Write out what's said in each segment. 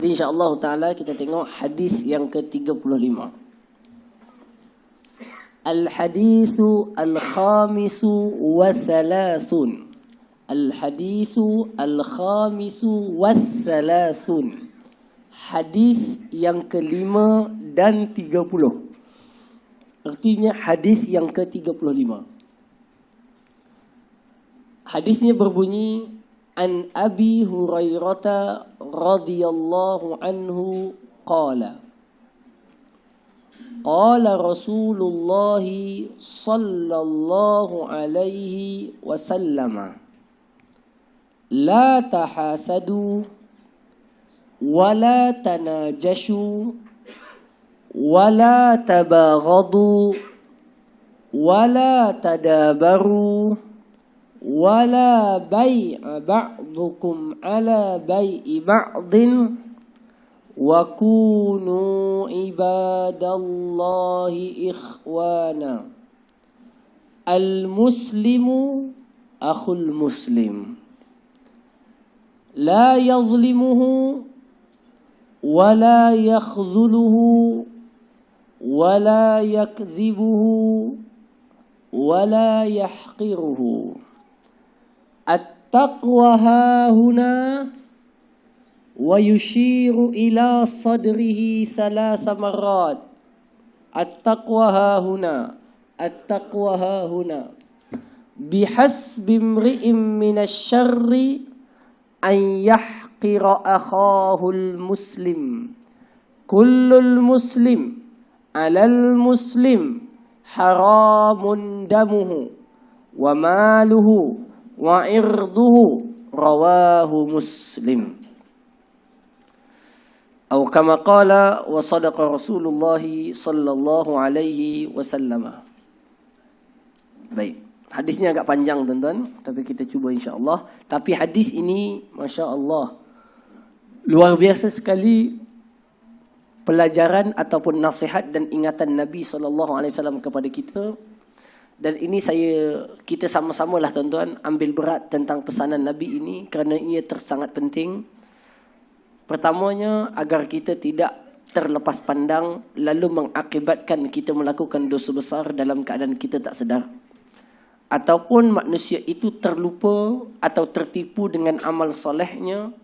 InsyaAllah ta'ala kita tengok hadis yang ke-35. Al-hadithu al-khamisu wa thalathun. Al-hadithu al-khamisu wa thalathun. Hadis yang ke-5 dan 30. Artinya hadis yang ke-35. Hadisnya berbunyi An Abi Hurairah radhiyallahu anhu qala Qala Rasulullah sallallahu alaihi wasallam La tahasadu wa la tanajashu wa la tabaghadu wa la tadabaru wala bai'a ba'dukum ala bai'i ba'din wa kunu ibadallahi ikhwana al-muslimu akhul muslim la yadhlimuhu wala yakhzuluhu wala yakdhibuhu wala yahqiruhu At-taqwa hahuna wa yushiru ila sadrihi thalatha marrat. At-taqwa hahuna. At-taqwa hahuna. Bihasbi imri'in minasy-syarri an yahqira akhahul muslim. Kullul muslim 'alal muslim haramun damuhu wa maluhu wa irduhu rawahu Muslim. Atau kama qala wa sadaqa Rasulullah sallallahu alaihi wasallam. Baik, hadisnya agak panjang tuan-tuan, tapi kita cuba insya-Allah. Tapi hadis ini masya-Allah luar biasa sekali pelajaran ataupun nasihat dan ingatan Nabi sallallahu alaihi wasallam kepada kita. Dan ini kita sama-sama lah tuan-tuan ambil berat tentang pesanan Nabi ini kerana ia sangat penting. Pertamanya agar kita tidak terlepas pandang lalu mengakibatkan kita melakukan dosa besar dalam keadaan kita tak sedar. Ataupun manusia itu terlupa atau tertipu dengan amal solehnya.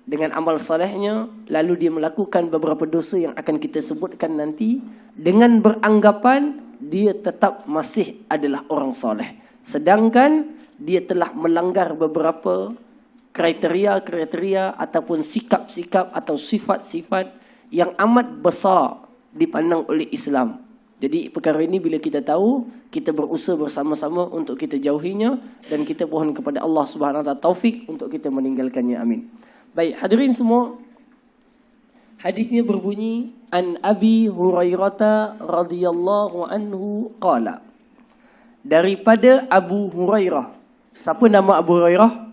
Dengan amal solehnya lalu dia melakukan beberapa dosa yang akan kita sebutkan nanti dengan beranggapan dia tetap masih adalah orang soleh. Sedangkan dia telah melanggar beberapa kriteria ataupun sikap-sikap atau sifat-sifat yang amat besar dipandang oleh Islam. Jadi perkara ini bila kita tahu, kita berusaha bersama-sama untuk kita jauhinya dan kita mohon kepada Allah Subhanahu Wa Taala taufik untuk kita meninggalkannya. Amin. Baik, hadirin semua. Hadisnya berbunyi An Abi Hurairah radhiyallahu anhu qala. Daripada Abu Hurairah. Siapa nama Abu Hurairah?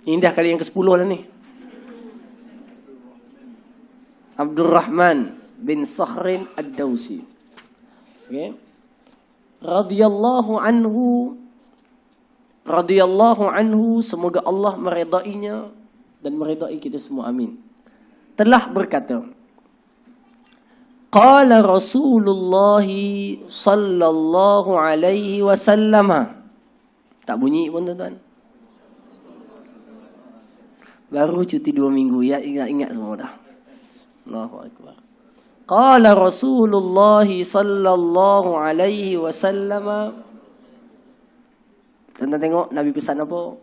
Ini dah kali yang ke-10 lah ni. Abdurrahman bin Sakhrin Ad-Dawsi. Okay. Radhiyallahu anhu, semoga Allah meredainya dan meredai kita semua, amin. Telah berkata, Qala Rasulullah sallallahu alaihi wasallam. Tak bunyi pun tuan-tuan. Baru cuti 2 minggu ya, ingat semua dah. Allahu akbar. Qala Rasulullah sallallahu alaihi wasallam. Tuan-tuan tengok Nabi pesan apa?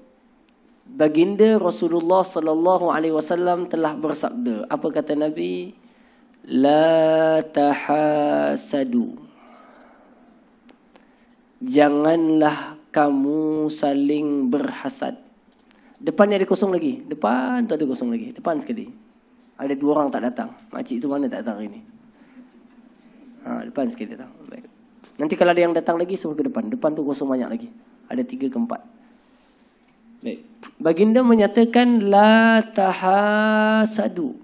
Baginda Rasulullah sallallahu alaihi wasallam telah bersabda. Apa kata Nabi? La tahasadu. Janganlah kamu saling berhasad. Depan ni ada kosong lagi. Depan tu ada kosong lagi. Depan sekali. Ada 2 orang tak datang. Makcik tu mana tak datang hari ni? Depan sekali datang. Baik. Nanti kalau ada yang datang lagi suruh ke depan. Depan tu kosong banyak lagi. Ada 3 ke 4. Baik. Baginda menyatakan la tahasadu.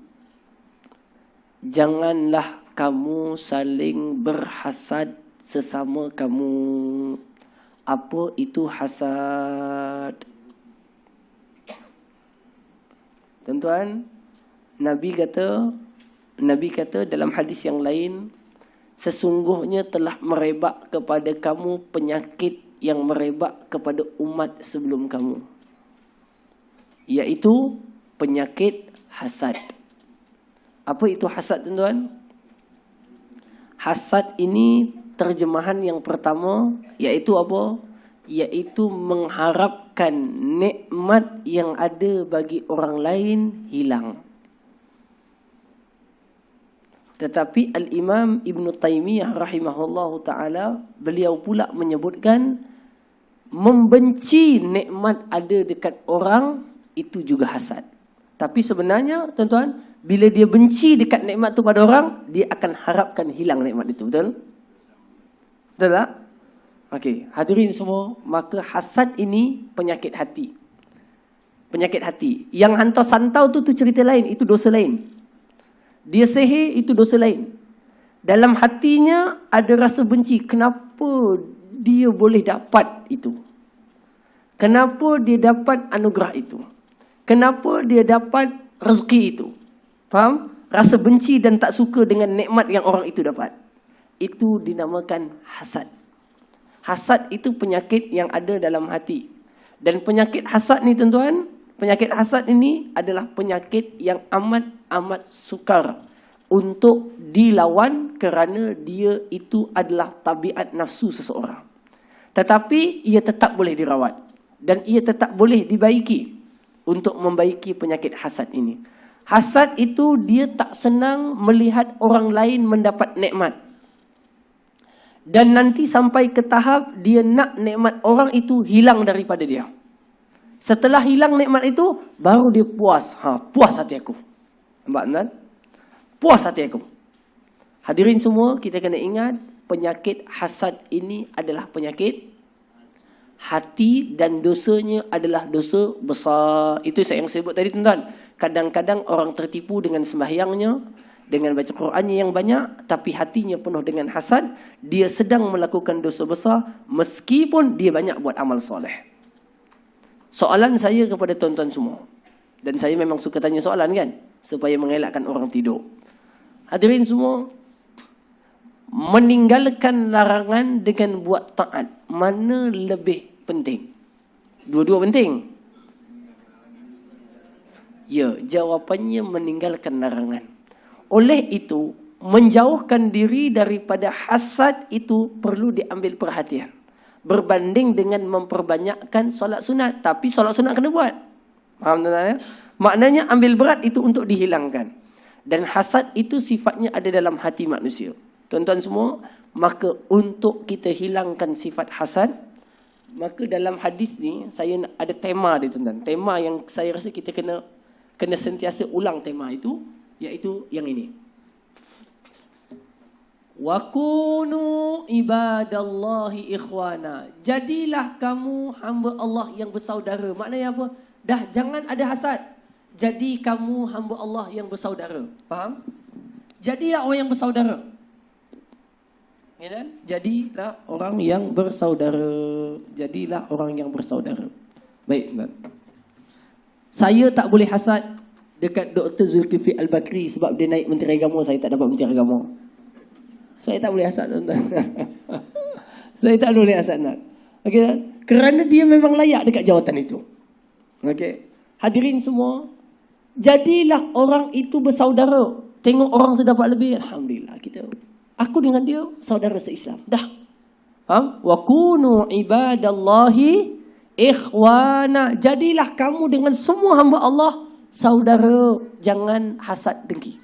Janganlah kamu saling berhasad sesama kamu. Apa itu hasad? Tuan-tuan, Nabi kata dalam hadis yang lain, sesungguhnya telah merebak kepada kamu penyakit yang merebak kepada umat sebelum kamu, yaitu penyakit hasad. Apa itu hasad, tuan-tuan? Hasad ini terjemahan yang pertama yaitu apa? Yaitu mengharapkan nikmat yang ada bagi orang lain hilang. Tetapi Al-Imam Ibn Taymiyah rahimahullahu ta'ala, beliau pula menyebutkan membenci nikmat ada dekat orang itu juga hasad. Tapi sebenarnya tuan-tuan, bila dia benci dekat nikmat itu pada orang, dia akan harapkan hilang nikmat itu. Betul? Betul tak? Okey, hadirin semua, maka hasad ini penyakit hati. Penyakit hati. Yang hantar santau tu cerita lain, itu dosa lain. Dia sihir, itu dosa lain. Dalam hatinya ada rasa benci. Kenapa dia boleh dapat itu? Kenapa dia dapat anugerah itu? Kenapa dia dapat rezeki itu? Faham? Rasa benci dan tak suka dengan nikmat yang orang itu dapat. Itu dinamakan hasad. Hasad itu penyakit yang ada dalam hati. Dan penyakit hasad ni tuan-tuan, penyakit hasad ini adalah penyakit yang amat sukar untuk dilawan kerana dia itu adalah tabiat nafsu seseorang. Tetapi ia tetap boleh dirawat dan ia tetap boleh dibaiki untuk membaiki penyakit hasad ini. Hasad itu dia tak senang melihat orang lain mendapat nikmat. Dan nanti sampai ke tahap dia nak nikmat orang itu hilang daripada dia. Setelah hilang nikmat itu, baru dia puas. Puas hati aku. Nampak kan? Puas hati aku. Hadirin semua, kita kena ingat, penyakit hasad ini adalah penyakit hati dan dosanya adalah dosa besar. Itu yang saya sebut tadi, tuan-tuan. Kadang-kadang orang tertipu dengan sembahyangnya, dengan baca Qurannya yang banyak, tapi hatinya penuh dengan hasad. Dia sedang melakukan dosa besar meskipun dia banyak buat amal soleh. Soalan saya kepada tuan-tuan semua, dan saya memang suka tanya soalan kan, supaya mengelakkan orang tidur. Hadirin semua, meninggalkan larangan dengan buat taat, mana lebih penting? Dua-dua penting. Ya, jawapannya meninggalkan larangan. Oleh itu, menjauhkan diri daripada hasad itu perlu diambil perhatian. Berbanding dengan memperbanyakkan solat sunat. Tapi solat sunat kena buat. Faham tak? Maknanya ambil berat itu untuk dihilangkan. Dan hasad itu sifatnya ada dalam hati manusia. Tuan-tuan semua, maka untuk kita hilangkan sifat hasad, maka dalam hadis ni saya ada tema dia, tuan-tuan. Tema yang saya rasa kita kena sentiasa ulang tema itu, iaitu yang ini. Wa kunu ibadallahi ikhwana. Jadilah kamu hamba Allah yang bersaudara. Maknanya apa? Dah jangan ada hasad. Jadi kamu hamba Allah yang bersaudara. Faham? Jadilah orang yang bersaudara. Ya kan? Jadilah orang yang bersaudara. Jadilah orang yang bersaudara. Baik, tuan. Saya tak boleh hasad dekat Dr. Zulkifli Al-Bakri sebab dia naik Menteri Agama, saya tak dapat Menteri Agama. Saya tak boleh hasad, tuan-tuan. Saya tak boleh hasad. Okey, kerana dia memang layak dekat jawatan itu. Okey. Hadirin semua, jadilah orang itu bersaudara. Tengok orang tu dapat lebih, alhamdulillah, aku dengan dia saudara se-Islam. Dah. Wa kunu ibadallahi ikhwana. Jadilah kamu dengan semua hamba Allah saudara, jangan hasad dengki.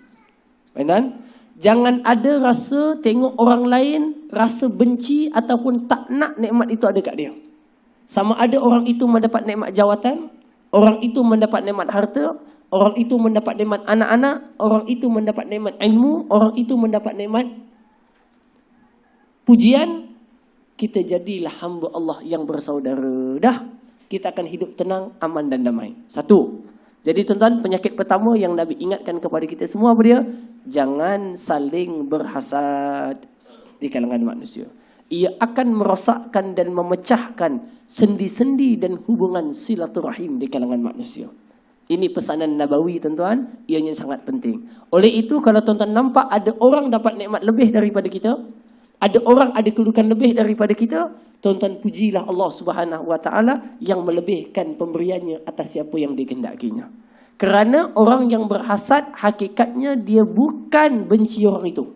Kan? Jangan ada rasa tengok orang lain, rasa benci ataupun tak nak nikmat itu ada kat dia. Sama ada orang itu mendapat nikmat jawatan, orang itu mendapat nikmat harta, orang itu mendapat nikmat anak-anak, orang itu mendapat nikmat ilmu, orang itu mendapat nikmat pujian. Kita jadilah hamba Allah yang bersaudara. Dah, kita akan hidup tenang, aman dan damai. Satu. Jadi tuan-tuan, penyakit pertama yang Nabi ingatkan kepada kita semua apa dia? Jangan saling berhasad di kalangan manusia. Ia akan merosakkan dan memecahkan sendi-sendi dan hubungan silaturahim di kalangan manusia. Ini pesanan Nabawi tuan-tuan, ianya sangat penting. Oleh itu kalau tuan-tuan nampak ada orang dapat nikmat lebih daripada kita, ada orang ada kedudukan lebih daripada kita, tuan-tuan pujilah Allah Subhanahu wa taala yang melebihkan pemberiannya atas siapa yang dikehendakinya. Kerana orang yang berhasad hakikatnya dia bukan benci orang itu.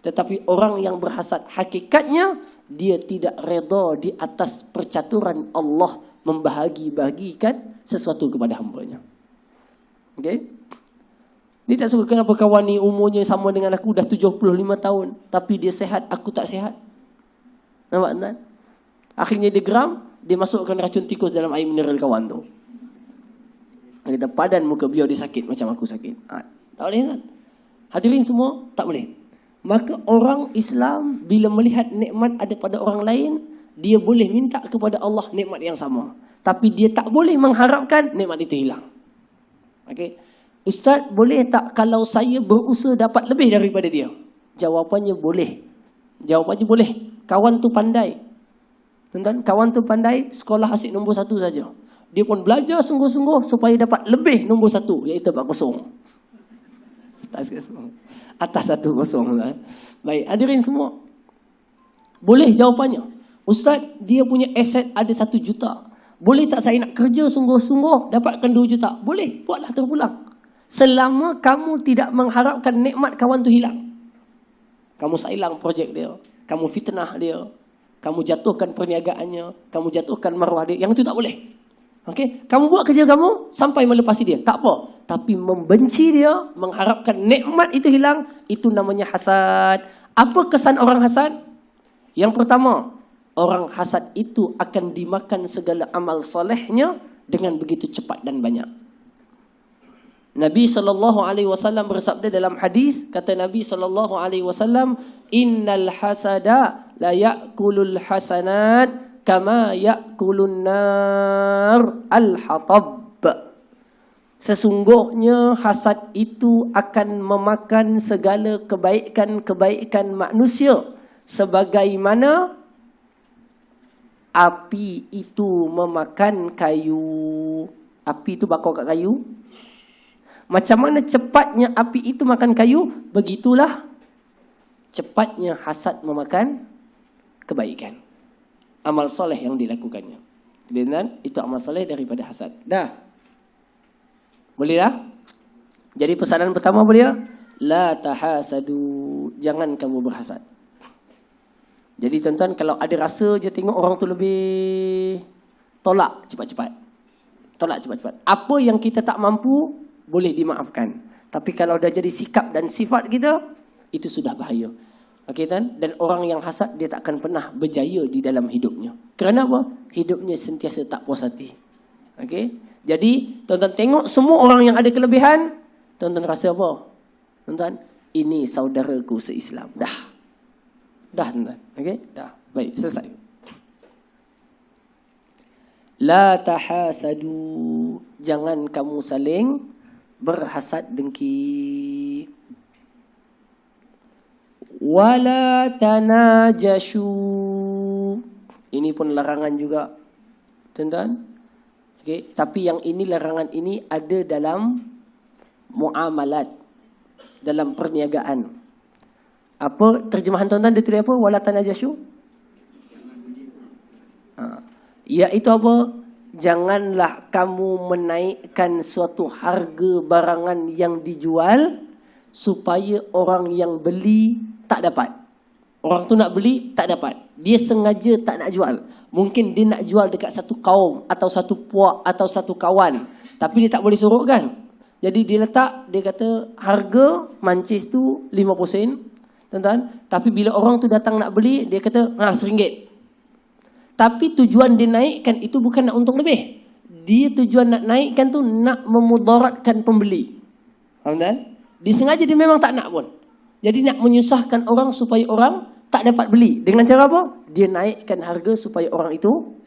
Tetapi orang yang berhasad hakikatnya dia tidak redha di atas percaturan Allah membahagi-bahagikan sesuatu kepada hamba-Nya. Okey? Dia tak suka kenapa kawan ni umurnya sama dengan aku dah 75 tahun tapi dia sihat, aku tak sihat. Nampak tak? Akhirnya dia geram, dia masukkan racun tikus dalam air mineral kawan tu. Dia kata padan muka biar dia sakit macam aku sakit. Tak boleh kan? Hadirin semua, tak boleh. Maka orang Islam bila melihat nikmat ada pada orang lain, dia boleh minta kepada Allah nikmat yang sama. Tapi dia tak boleh mengharapkan nikmat itu hilang. Okey. Ustaz, boleh tak kalau saya berusaha dapat lebih daripada dia? Jawapannya boleh. Jawapannya boleh. Kawan tu pandai. Tuan-tuan, kawan tu pandai, sekolah asyik nombor 1 saja. Dia pun belajar sungguh-sungguh supaya dapat lebih nombor 1, iaitu 4-0. Atas 1-0 lah. Baik, hadirin semua. Boleh jawapannya. Ustaz, dia punya aset ada 1 juta. Boleh tak saya nak kerja sungguh-sungguh dapatkan 2 juta? Boleh, buatlah terpulang. Selama kamu tidak mengharapkan nikmat kawan tu hilang. Kamu sailang projek dia, kamu fitnah dia, kamu jatuhkan perniagaannya, kamu jatuhkan maruah dia, yang itu tak boleh. Okey, kamu buat kerja kamu sampai melepasi dia, tak apa. Tapi membenci dia, mengharapkan nikmat itu hilang, itu namanya hasad. Apa kesan orang hasad? Yang pertama, orang hasad itu akan dimakan segala amal solehnya dengan begitu cepat dan banyak. Nabi SAW bersabda dalam hadis, kata Nabi SAW, innal hasada la ya'kulul hasanat kama ya'kulun nar al-hatab. Sesungguhnya hasad itu akan memakan segala kebaikan-kebaikan manusia sebagaimana api itu memakan kayu. Api itu bakar kat kayu. Macam mana cepatnya api itu makan kayu, begitulah cepatnya hasad memakan kebaikan. Amal soleh yang dilakukannya. Dan itu amal soleh daripada hasad. Dah. Boleh dah? Jadi pesanan pertama boleh? La tahasadu. Jangan kamu berhasad. Jadi tuan-tuan, kalau ada rasa je tengok orang tu lebih, tolak cepat-cepat. Tolak cepat-cepat. Apa yang kita tak mampu boleh dimaafkan. Tapi kalau dah jadi sikap dan sifat kita, itu sudah bahaya. Okey kan? Dan orang yang hasad dia tak akan pernah berjaya di dalam hidupnya. Kerana apa? Hidupnya sentiasa tak puas hati. Okey? Jadi tuan-tuan tengok semua orang yang ada kelebihan, tuan-tuan rasa apa? Tuan-tuan, ini saudaraku se-Islam. Dah. Dah tuan-tuan. Okey? Dah. Baik, selesai. La tahasadu. Jangan kamu saling berhasad dengki. Wala tanajashu. Ini pun larangan juga, tuan-tuan. Okey, tapi yang ini larangan ini ada dalam muamalat, dalam perniagaan. Apa terjemahan tuan-tuan dia tulis apa? Wala tanajashu. Iaitu apa? Janganlah kamu menaikkan suatu harga barangan yang dijual supaya orang yang beli tak dapat. Orang tu nak beli tak dapat. Dia sengaja tak nak jual. Mungkin dia nak jual dekat satu kaum atau satu puak atau satu kawan, tapi dia tak boleh suruh kan. Jadi dia letak, dia kata harga mancis tu 50 sen, tuan-tuan. Tapi bila orang tu datang nak beli, dia kata RM1. Tapi tujuan dia naikkan itu bukan nak untung lebih. Dia tujuan nak naikkan tu nak memudaratkan pembeli. Faham tak? Dia sengaja dia memang tak nak pun. Jadi nak menyusahkan orang supaya orang tak dapat beli. Dengan cara apa? Dia naikkan harga supaya orang itu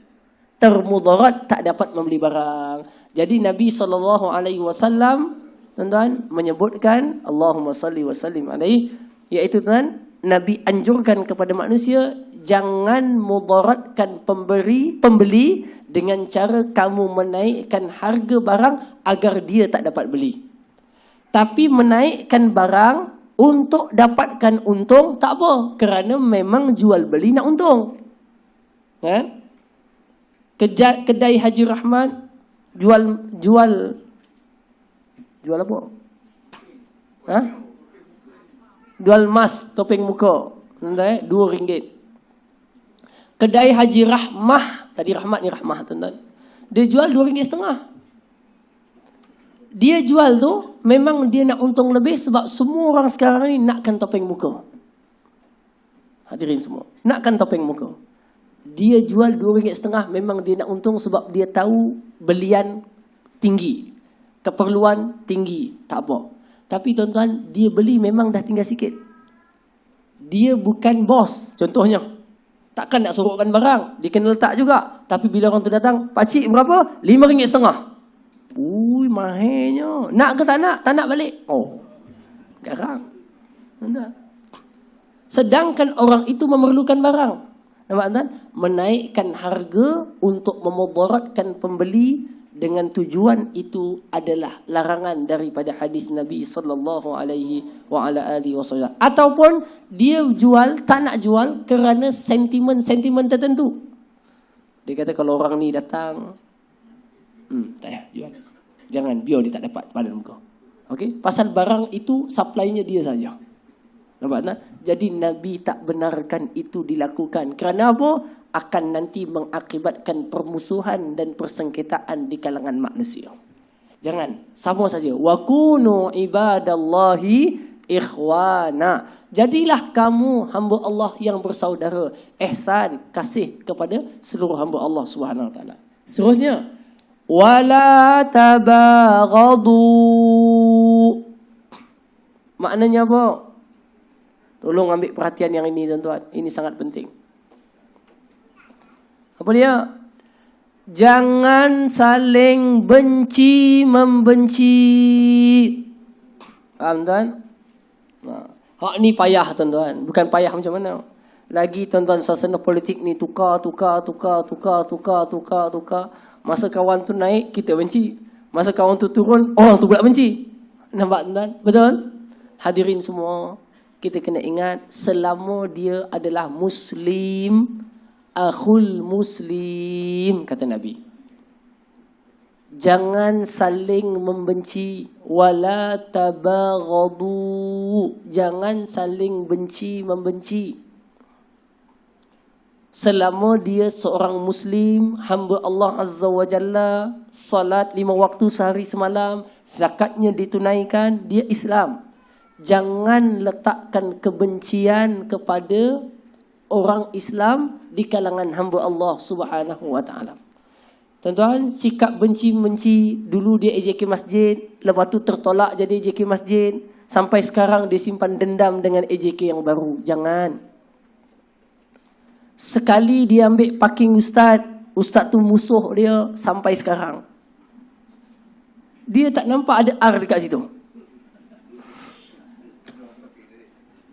termudarat, tak dapat membeli barang. Jadi Nabi SAW, tuan-tuan, menyebutkan Allahumma salli wa sallim alaihi, iaitu tuan, Nabi anjurkan kepada manusia, jangan mudaratkan pembeli dengan cara kamu menaikkan harga barang agar dia tak dapat beli. Tapi menaikkan barang untuk dapatkan untung tak apa, kerana memang jual beli nak untung. Kan? Kedai Haji Rahmat jual apa? Ha? Jual emas topeng muka. RM2. Kedai Haji Rahmah, tadi Rahmat ni Rahmah tuan-tuan. Dia jual RM2.50. Dia jual tu memang dia nak untung lebih sebab semua orang sekarang ni nakkan topeng muka. Hadirin semua, nakkan topeng muka. Dia jual RM2.50 memang dia nak untung sebab dia tahu belian tinggi, keperluan tinggi, tak apa. Tapi tuan-tuan, dia beli memang dah tinggal sikit. Dia bukan bos, contohnya. Takkan nak sorokkan barang, dia kena letak juga. Tapi bila orang tu datang, pakcik berapa? RM5.50. Ui, mahirnya. Nak ke tak nak? Tak nak balik. Oh, garang. Sedangkan orang itu memerlukan barang. Nampak tuan? Menaikkan harga untuk memudaratkan pembeli dengan tujuan itu adalah larangan daripada hadis Nabi sallallahu alaihi wa ala alihi wasallam. Ataupun dia jual tak nak jual kerana sentimen tertentu. Dia kata kalau orang ni datang, tak payah jual. Jangan, biar dia tak dapat pada muka. Okey, pasal barang itu supply-nya dia saja. Nampak tak? Jadi Nabi tak benarkan itu dilakukan. Kerana apa? Akan nanti mengakibatkan permusuhan dan persengketaan di kalangan manusia. Jangan, sama saja. Wa kunu ibadallahi ikhwana. Jadilah kamu hamba Allah yang bersaudara. Ihsan, kasih kepada seluruh hamba Allah Subhanahu wa taala. Seterusnya, wala tabaghadu. Maknanya apa? Tolong ambil perhatian yang ini tuan-tuan. Ini sangat penting. Apa dia? Jangan saling benci membenci. Faham tuan? Hak ni payah tuan-tuan. Bukan payah macam mana. Lagi tuan-tuan, suasana politik ni tukar. Masa kawan tu naik, kita benci. Masa kawan tu turun, orang tu pula benci. Nampak tuan-tuan? Betul? Hadirin semua, kita kena ingat, selama dia adalah Muslim, akhul Muslim, kata Nabi. Jangan saling membenci. Wala tabaghadu. Jangan saling benci membenci. Selama dia seorang Muslim, hamba Allah Azza wa Jalla, salat 5 waktu sehari semalam, zakatnya ditunaikan, dia Islam. Jangan letakkan kebencian kepada orang Islam di kalangan hamba Allah Subhanahu wa taala. Tuan-tuan, sikap benci-benci, dulu dia AJK masjid, lepas tu tertolak jadi AJK masjid, sampai sekarang dia simpan dendam dengan AJK yang baru. Jangan. Sekali dia ambil parking ustaz tu musuh dia sampai sekarang. Dia tak nampak ada R dekat situ.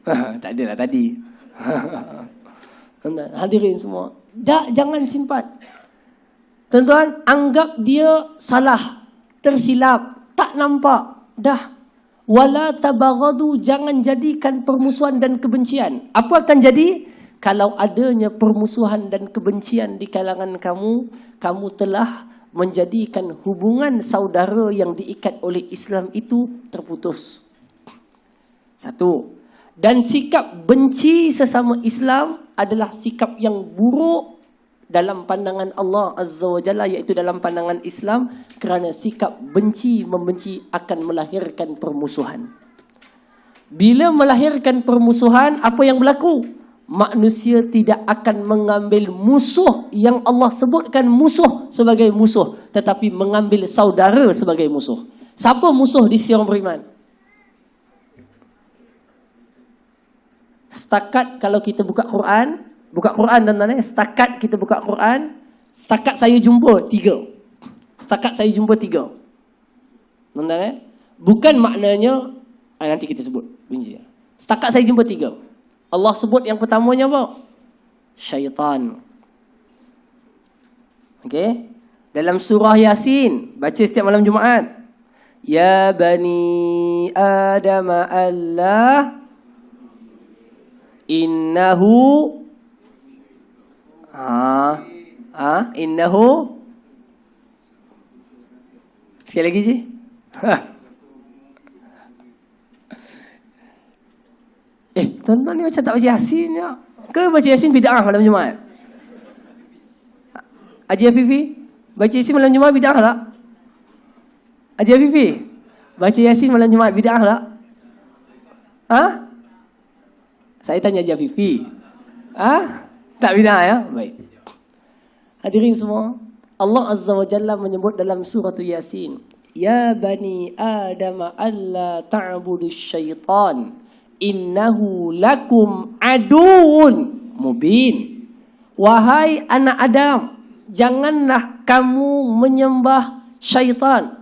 Tak adalah tadi. Hadirin semua, jangan simpan. Tuan-tuan, anggap dia salah, tersilap, tak nampak. Dah. Wala tabaghadu, jangan jadikan permusuhan dan kebencian. Apa akan jadi? Kalau adanya permusuhan dan kebencian di kalangan kamu, kamu telah menjadikan hubungan saudara yang diikat oleh Islam itu terputus. Satu. Dan sikap benci sesama Islam adalah sikap yang buruk dalam pandangan Allah Azza wa Jalla, iaitu dalam pandangan Islam, kerana sikap benci membenci akan melahirkan permusuhan. Bila melahirkan permusuhan, apa yang berlaku? Manusia tidak akan mengambil musuh yang Allah sebutkan musuh sebagai musuh, tetapi mengambil saudara sebagai musuh. Siapa musuh di sisi orang beriman? Setakat kalau kita buka Quran dan setakat kita buka Quran, setakat saya jumpa 3. Setakat saya jumpa 3. Tuan-tuan, bukan maknanya nanti kita sebut bunyi. Setakat saya jumpa 3. Allah sebut yang pertamanya apa? syaitan. Okey? Dalam surah Yasin, baca setiap malam Jumaat. Ya bani Adam Allah innahu innahu sekali lagi je. Tuan-tuan ni macam tak baca Yasin ya. Ke baca Yasin bid'ah malam Jumaat? Haji Afifi, baca Yasin malam Jumaat bid'ah tak? Haji Afifi, baca Yasin malam Jumaat bid'ah tak? Saya tanya Haji Afifi. Tak bid'ah ya? Baik. Hadirin semua, Allah Azza wa Jalla menyebut dalam surah Yasin, Ya bani Adam alla ta'budu syaitan innahu lakum aduun mubin. Wahai anak Adam, janganlah kamu menyembah syaitan.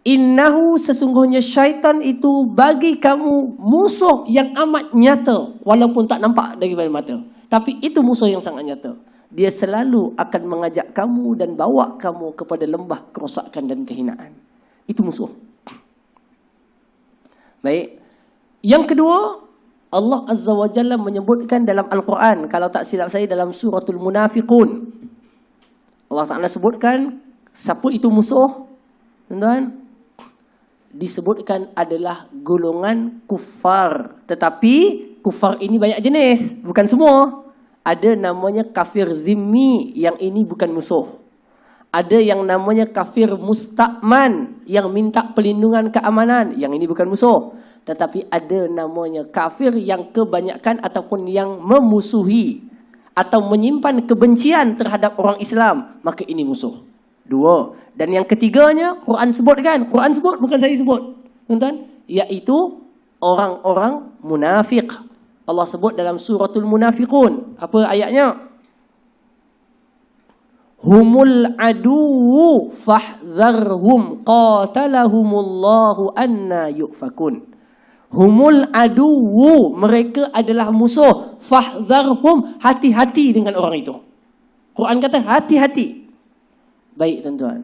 Innahu sesungguhnya syaitan itu bagi kamu musuh yang amat nyata. Walaupun tak nampak daripada mata. Tapi itu musuh yang sangat nyata. Dia selalu akan mengajak kamu dan bawa kamu kepada lembah kerosakan dan kehinaan. Itu musuh. Baik. Yang kedua, Allah Azza wa Jalla menyebutkan dalam Al-Quran, kalau tak silap saya dalam suratul Munafiqun, Allah Ta'ala sebutkan siapa itu musuh, tuan-tuan, disebutkan adalah golongan kufar. Tetapi kufar ini banyak jenis, bukan semua. Ada namanya kafir zimmi, yang ini bukan musuh. Ada yang namanya kafir musta'man, yang minta perlindungan keamanan, yang ini bukan musuh. Tetapi ada namanya kafir yang kebanyakan ataupun yang memusuhi atau menyimpan kebencian terhadap orang Islam, maka ini musuh. Dua. Dan yang ketiganya Quran sebutkan, Quran sebut bukan saya sebut, tuan-tuan, iaitu orang-orang munafik. Allah sebut dalam suratul Munafiqun. Apa ayatnya? Humul aduwu fahdharhum qatalahumullahu anna yufakun. Humul aduwu, mereka adalah musuh. Fahdharhum, hati-hati dengan orang itu. Quran kata hati-hati. Baik tuan-tuan,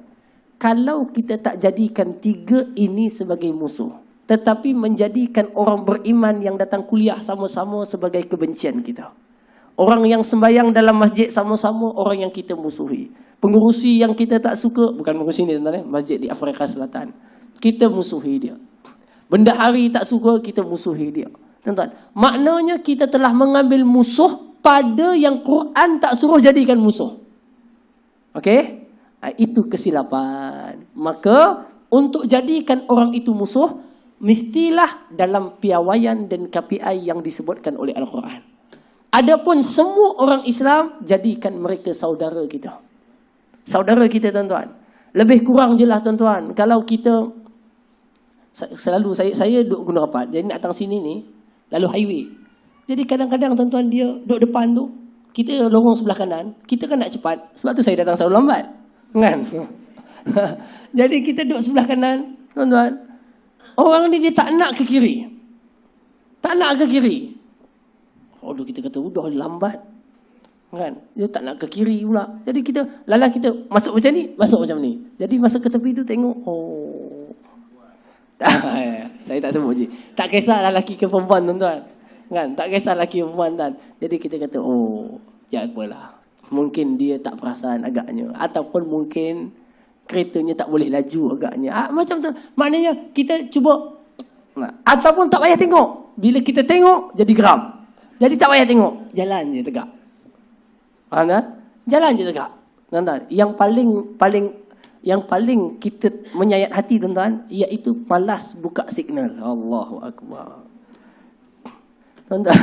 kalau kita tak jadikan tiga ini sebagai musuh, tetapi menjadikan orang beriman yang datang kuliah sama-sama sebagai kebencian kita. Orang yang sembahyang dalam masjid sama-sama orang yang kita musuhi. Pengurusi yang kita tak suka, bukan pengurusi ni tuan-tuan, masjid di Afrika Selatan, kita musuhi dia. Bendahari tak suka, kita musuhi dia. Tuan-tuan, maknanya kita telah mengambil musuh pada yang Quran tak suruh jadikan musuh. Okey? Itu kesilapan. Maka untuk jadikan orang itu musuh, mestilah dalam piawaian dan KPI yang disebutkan oleh Al-Quran. Adapun semua orang Islam, jadikan mereka saudara kita. Saudara kita tuan-tuan. Lebih kurang je lah tuan-tuan. Kalau kita, selalu saya duduk Gunung Rapat, jadi nak datang sini ni, lalu highway. Jadi kadang-kadang tuan-tuan dia duduk depan tu, kita lorong sebelah kanan, kita kan nak cepat. Sebab tu saya datang selalu lambat. Kan? Jadi kita duduk sebelah kanan, tuan-tuan. Orang ni dia tak nak ke kiri. Tak nak ke kiri. Aduh, kita kata udah lambat. Kan? Dia tak nak ke kiri pula. Jadi kita, lala kita masuk macam ni, masuk macam ni. Jadi masa ke tepi tu tengok, saya tak sebut je. Tak kisah lelaki ke perempuan tuan-tuan. Kan? Tak kisah lelaki ke perempuan kan. Jadi kita kata, ya apalah. Mungkin dia tak perasan agaknya. Ataupun mungkin keretanya tak boleh laju agaknya. Macam tu. Maknanya kita cuba. Ataupun tak payah tengok. Bila kita tengok, jadi geram. Jadi tak payah tengok. Jalan je tegak. Faham tak? Jalan je tegak. Tuan-tuan. Yang paling kita menyayat hati tuan-tuan, iaitu malas buka signal. Allahu Akbar. Tuan-tuan.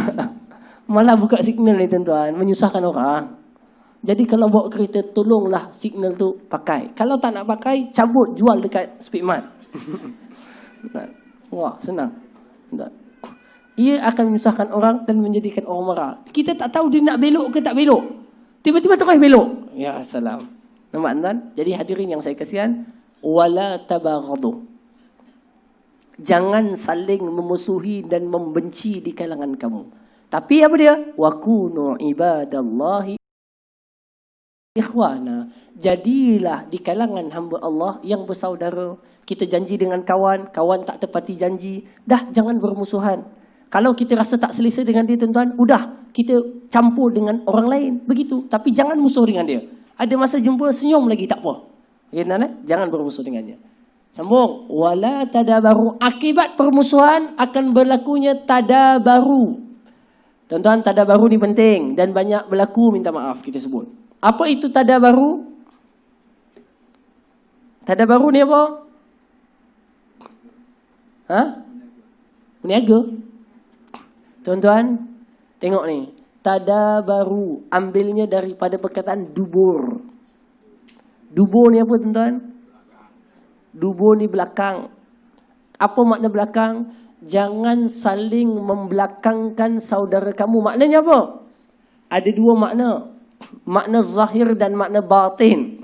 Malah buka signal ni tuan-tuan. Menyusahkan orang. Jadi kalau bawa kereta, tolonglah signal tu pakai. Kalau tak nak pakai, cabut, jual dekat Speedmart. Wah, senang. Ia akan menyusahkan orang dan menjadikan orang marah. Kita tak tahu dia nak belok ke tak belok. Tiba-tiba terus belok. Ya salam. Nampak tuan? Jadi hadirin yang saya kasihan, wala tabaghadu. Jangan saling memusuhi dan membenci di kalangan kamu. Tapi apa dia? Wa kunu ibadallahi ikhwana. Jadilah di kalangan hamba Allah yang bersaudara. Kita janji dengan kawan, kawan tak tepati janji. Dah, jangan bermusuhan. Kalau kita rasa tak selesa dengan dia, tuan-tuan, udah, kita campur dengan orang lain. Begitu. Tapi jangan musuh dengan dia. Ada masa jumpa, senyum lagi, tak apa. Jangan bermusuh dengannya. Sambung. Wala tadabaru. Akibat permusuhan akan berlakunya tadabaru. Tuan-tuan, tadabaru ni penting. Dan banyak berlaku, minta maaf kita sebut. Apa itu tadabaru? Tadabaru ni apa? Meniaga. Tuan-tuan, tengok ni. Tadabaru. Ambilnya daripada perkataan dubur. Dubur ni apa, tuan-tuan? Dubur ni belakang. Apa makna belakang? Jangan saling membelakangkan saudara kamu. Maknanya apa? Ada dua makna. Makna zahir dan makna batin.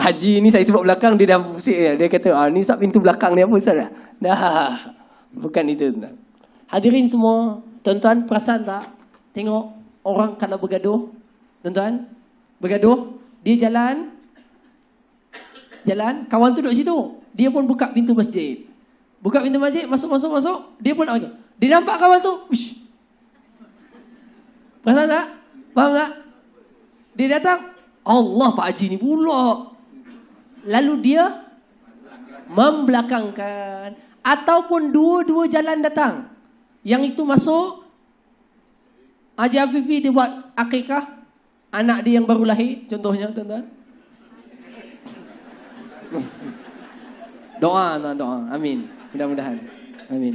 Haji ni saya sebut belakang, dia dah pusing. Dia kata, ni sab pintu belakang ni apa Ustaz? Dah. Bukan itu, tuan. Hadirin semua, tuan-tuan perasan tak? Tengok orang kalau bergaduh, tuan-tuan, bergaduh, dia jalan, kawan tu duduk situ. Dia pun buka pintu masjid. Buka pintu masjid, masuk. Dia pun nak pergi. Dia nampak kawan tu. Uish. Perasan tak? Faham tak? Dia datang. Allah, Pak Haji ni pula. Lalu dia membelakangkan. Ataupun dua-dua jalan datang. Yang itu masuk. Haji Afifi dia buat akikah. Anak dia yang baru lahir. Contohnya, tuan-tuan. Doa. Amin. Mudah-mudahan. Amin.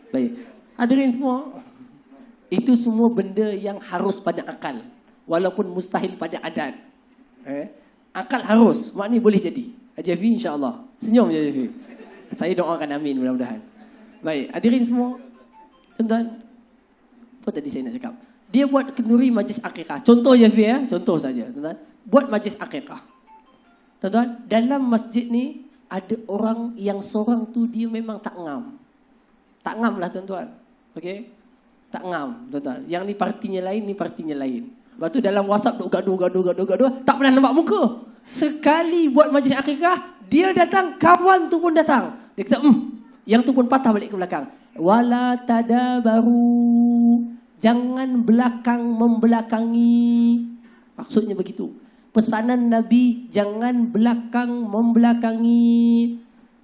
Baik. Hadirin semua. Itu semua benda yang harus pada akal. Walaupun mustahil pada adat. Akal harus. Maknanya boleh jadi. Haji Afi insyaAllah. Senyum je Haji Afi. Saya doakan amin mudah-mudahan. Baik. Hadirin semua. Tuan-tuan. Apa tadi saya nak cakap? Dia buat kenduri majlis akikah. Contoh Haji Afi ya. Contoh saja. Tuan-tuan. Buat majlis akikah. Tuan-tuan. Dalam masjid ni. Ada orang yang seorang tu dia memang tak ngam. Tak ngam lah tuan-tuan. Okey? Tak ngam tuan-tuan. Yang ni partinya lain, ni partinya lain. Lepas tu dalam WhatsApp duk gaduh. Tak pernah nampak muka. Sekali buat majlis akikah, dia datang, kawan tu pun datang. Dia kata, yang tu pun patah balik ke belakang. Wala tadabaru. Jangan belakang membelakangi. Maksudnya begitu. Pesanan Nabi, jangan belakang membelakangi.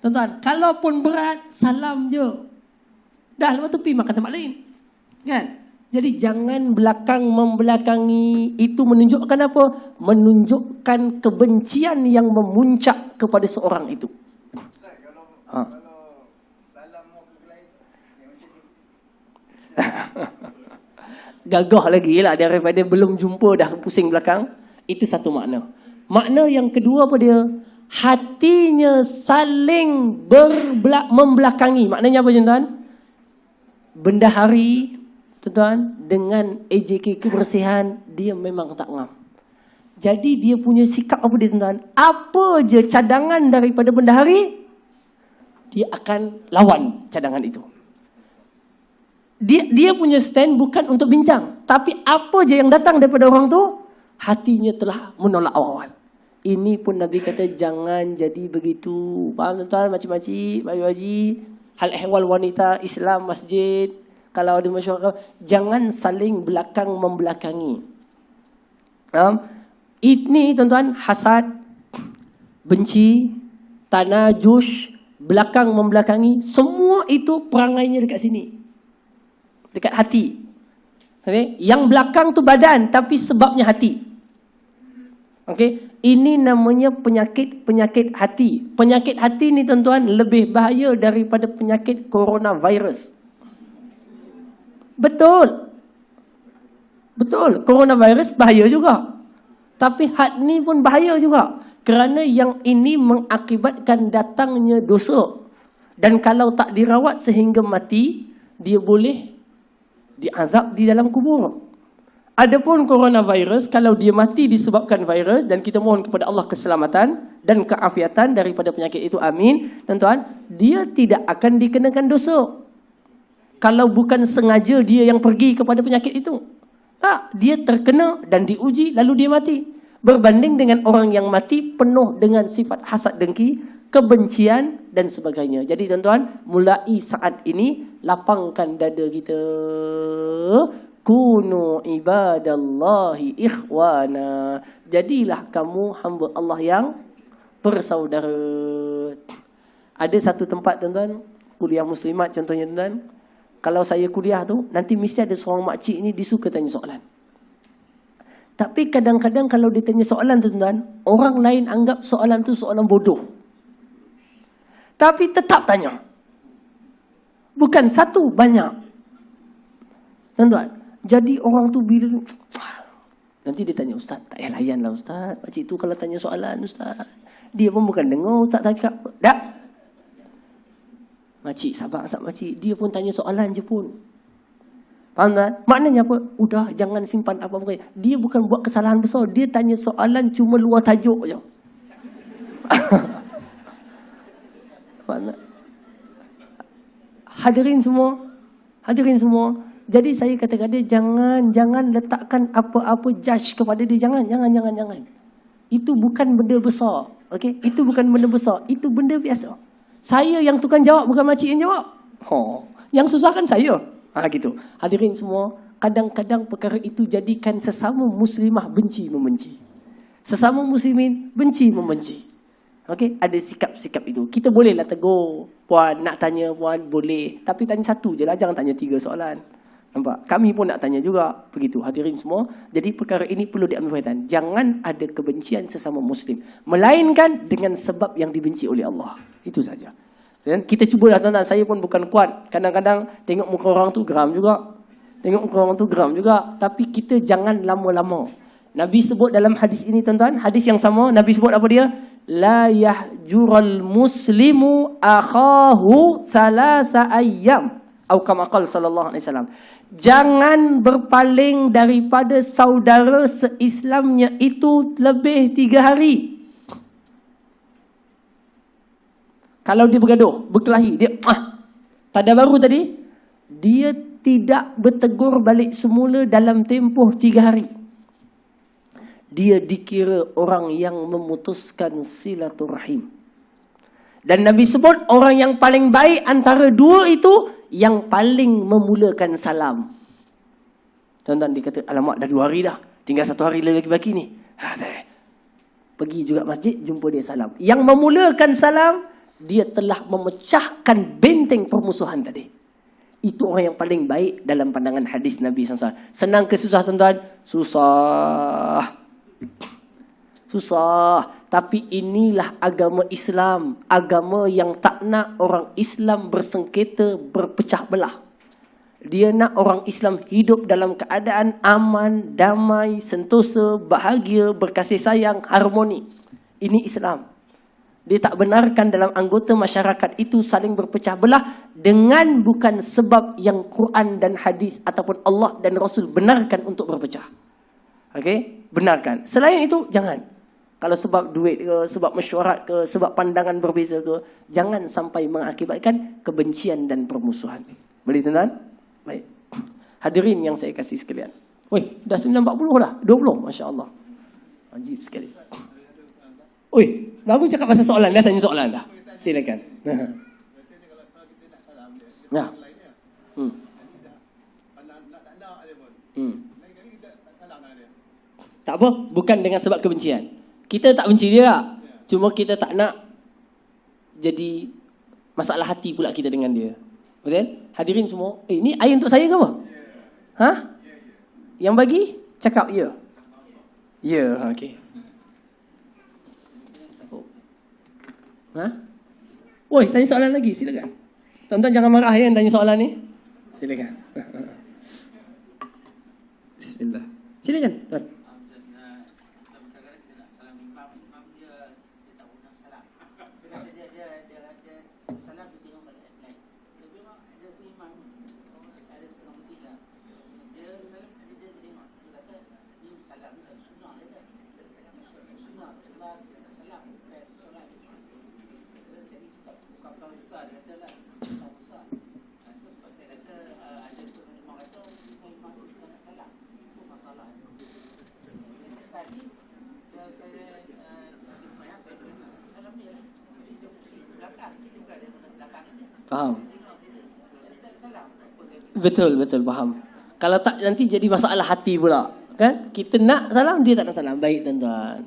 Tuan-tuan, kalaupun berat, salam je. Dah, lepas tu pergi makan tempat lain. Kan? Jadi jangan belakang membelakangi. Itu menunjukkan apa? Menunjukkan kebencian yang memuncak kepada seorang itu. Ustaz, kalau salam mau ke lain, yang macam ni. Gagah lagi lah daripada belum jumpa dah pusing belakang. Itu satu makna. Makna yang kedua apa dia? Hatinya saling membelakangi. Maknanya apa tuan-tuan? Bendahari tuan-tuan dengan AJK kebersihan dia memang tak ngam. Jadi dia punya sikap apa dia tuan-tuan? Apa je cadangan daripada bendahari, dia akan lawan cadangan itu. Dia punya stand bukan untuk bincang, tapi apa je yang datang daripada orang tu, hatinya telah menolak awal. Ini pun Nabi kata jangan jadi begitu. Faham tuan-tuan? Makcik-makcik, bayi-bayi, hal ehwal wanita Islam masjid, kalau ada masyarakat, jangan saling belakang membelakangi. Ini tuan-tuan, hasad, benci, tanajus, belakang membelakangi, semua itu perangainya dekat sini. Dekat hati. Okay? Yang belakang tu badan, tapi sebabnya hati. Okey, ini namanya penyakit hati. Penyakit hati ni tuan-tuan lebih bahaya daripada penyakit coronavirus. Betul. Coronavirus bahaya juga. Tapi hati ni pun bahaya juga. Kerana yang ini mengakibatkan datangnya dosa. Dan kalau tak dirawat sehingga mati, dia boleh diazab di dalam kubur. Adapun coronavirus, kalau dia mati disebabkan virus, dan kita mohon kepada Allah keselamatan dan keafiatan daripada penyakit itu, amin. Tuan-tuan, dia tidak akan dikenakan dosa. Kalau bukan sengaja dia yang pergi kepada penyakit itu. Tak, dia terkena dan diuji lalu dia mati. Berbanding dengan orang yang mati penuh dengan sifat hasad dengki, kebencian dan sebagainya. Jadi tuan-tuan, mulai saat ini lapangkan dada kita. Kunu ibadallahi ikhwana. Jadilah kamu hamba Allah yang bersaudara. Ada satu tempat tuan-tuan, kuliah muslimat contohnya tuan-tuan. Kalau saya kuliah tu, nanti mesti ada seorang makcik ni dia suka tanya soalan. Tapi kadang-kadang kalau dia tanya soalan tuan-tuan, orang lain anggap soalan tu soalan bodoh. Tapi tetap tanya. Bukan satu, banyak. Tuan-tuan, jadi orang tu bila nanti dia tanya, Ustaz, tak payah layan lah Ustaz. Makcik tu kalau tanya soalan Ustaz, dia pun bukan dengar Ustaz tak cakap. Tak. Makcik, sabar makcik. Dia pun tanya soalan je pun. Faham tak? Maknanya apa? Udah, jangan simpan apa-apa. Dia bukan buat kesalahan besar. Dia tanya soalan cuma luar tajuk je. Faham tak? Hadirin semua. Jadi saya kata dia, jangan letakkan apa-apa judge kepada dia. Jangan. Itu bukan benda besar. Okay? Itu bukan benda besar. Itu benda biasa. Saya yang tukang jawab, bukan makcik yang jawab. Yang susah kan saya. Gitu. Hadirin semua, kadang-kadang perkara itu jadikan sesama muslimah benci membenci. Sesama muslimin benci membenci. Okey, ada sikap-sikap itu. Kita bolehlah tegur. Puan nak tanya, puan boleh. Tapi tanya satu je lah, jangan tanya 3 soalan. Nampak? Kami pun nak tanya juga. Begitu, hadirin semua. Jadi perkara ini perlu diambil perhatian. Jangan ada kebencian sesama muslim. Melainkan dengan sebab yang dibenci oleh Allah. Itu saja. Dan kita cubalah tuan-tuan. Saya pun bukan kuat. Kadang-kadang tengok muka orang tu geram juga. Tapi kita jangan lama-lama. Nabi sebut dalam hadis ini tuan-tuan. Hadis yang sama. Nabi sebut apa dia? La yahjural muslimu akhahu thalatha ayyam. Atau kama qala sallallahu alaihi wasallam. Jangan berpaling daripada saudara seislamnya itu lebih 3 hari. Kalau dia bergaduh, berkelahi, dia tadabaru tadi, dia tidak bertegur balik semula dalam tempoh 3 hari. Dia dikira orang yang memutuskan silaturahim. Dan Nabi sebut orang yang paling baik antara dua itu yang paling memulakan salam. Tuan-tuan dikata, alamak dah 2 hari dah. Tinggal 1 hari lagi ni. Pergi juga masjid, jumpa dia salam. Yang memulakan salam, dia telah memecahkan benteng permusuhan tadi. Itu orang yang paling baik dalam pandangan hadis Nabi SAW. Senang ke susah tuan-tuan? Susah. Tapi inilah agama Islam. Agama yang tak nak orang Islam bersengketa, berpecah belah. Dia nak orang Islam hidup dalam keadaan aman, damai, sentosa, bahagia, berkasih sayang, harmoni. Ini Islam. Dia tak benarkan dalam anggota masyarakat itu saling berpecah belah dengan bukan sebab yang Quran dan hadis ataupun Allah dan Rasul benarkan untuk berpecah. Okey? Benarkan. Selain itu, jangan. Kalau sebab duit ke, sebab mesyuarat ke, sebab pandangan berbeza ke, jangan sampai mengakibatkan kebencian dan permusuhan. Boleh tuan-tuan? Baik. Hadirin yang saya kasih sekalian. Oi, dah 9.40 dah. 20. Masya-Allah. Ajib sekali. Oi, baru cakap pasal soalan dah, tanya soalan dah. Silakan. Ya. Tak apa, bukan dengan sebab kebencian. Kita tak benci dia tak? Cuma kita tak nak jadi masalah hati pula kita dengan dia. Betul? Hadirin semua, ni air untuk saya ke apa? Ha? Yang bagi? Cakap ya. Ya, okey. Ha? Woi, tanya soalan lagi, silakan. Tuan-tuan jangan marah ya tanya soalan ni. Silakan. Bismillah. Silakan, tuan. Faham? Betul, betul, faham. Kalau tak nanti jadi masalah hati pula. Kan? Kita nak salam, dia tak nak salam. Baik tuan-tuan.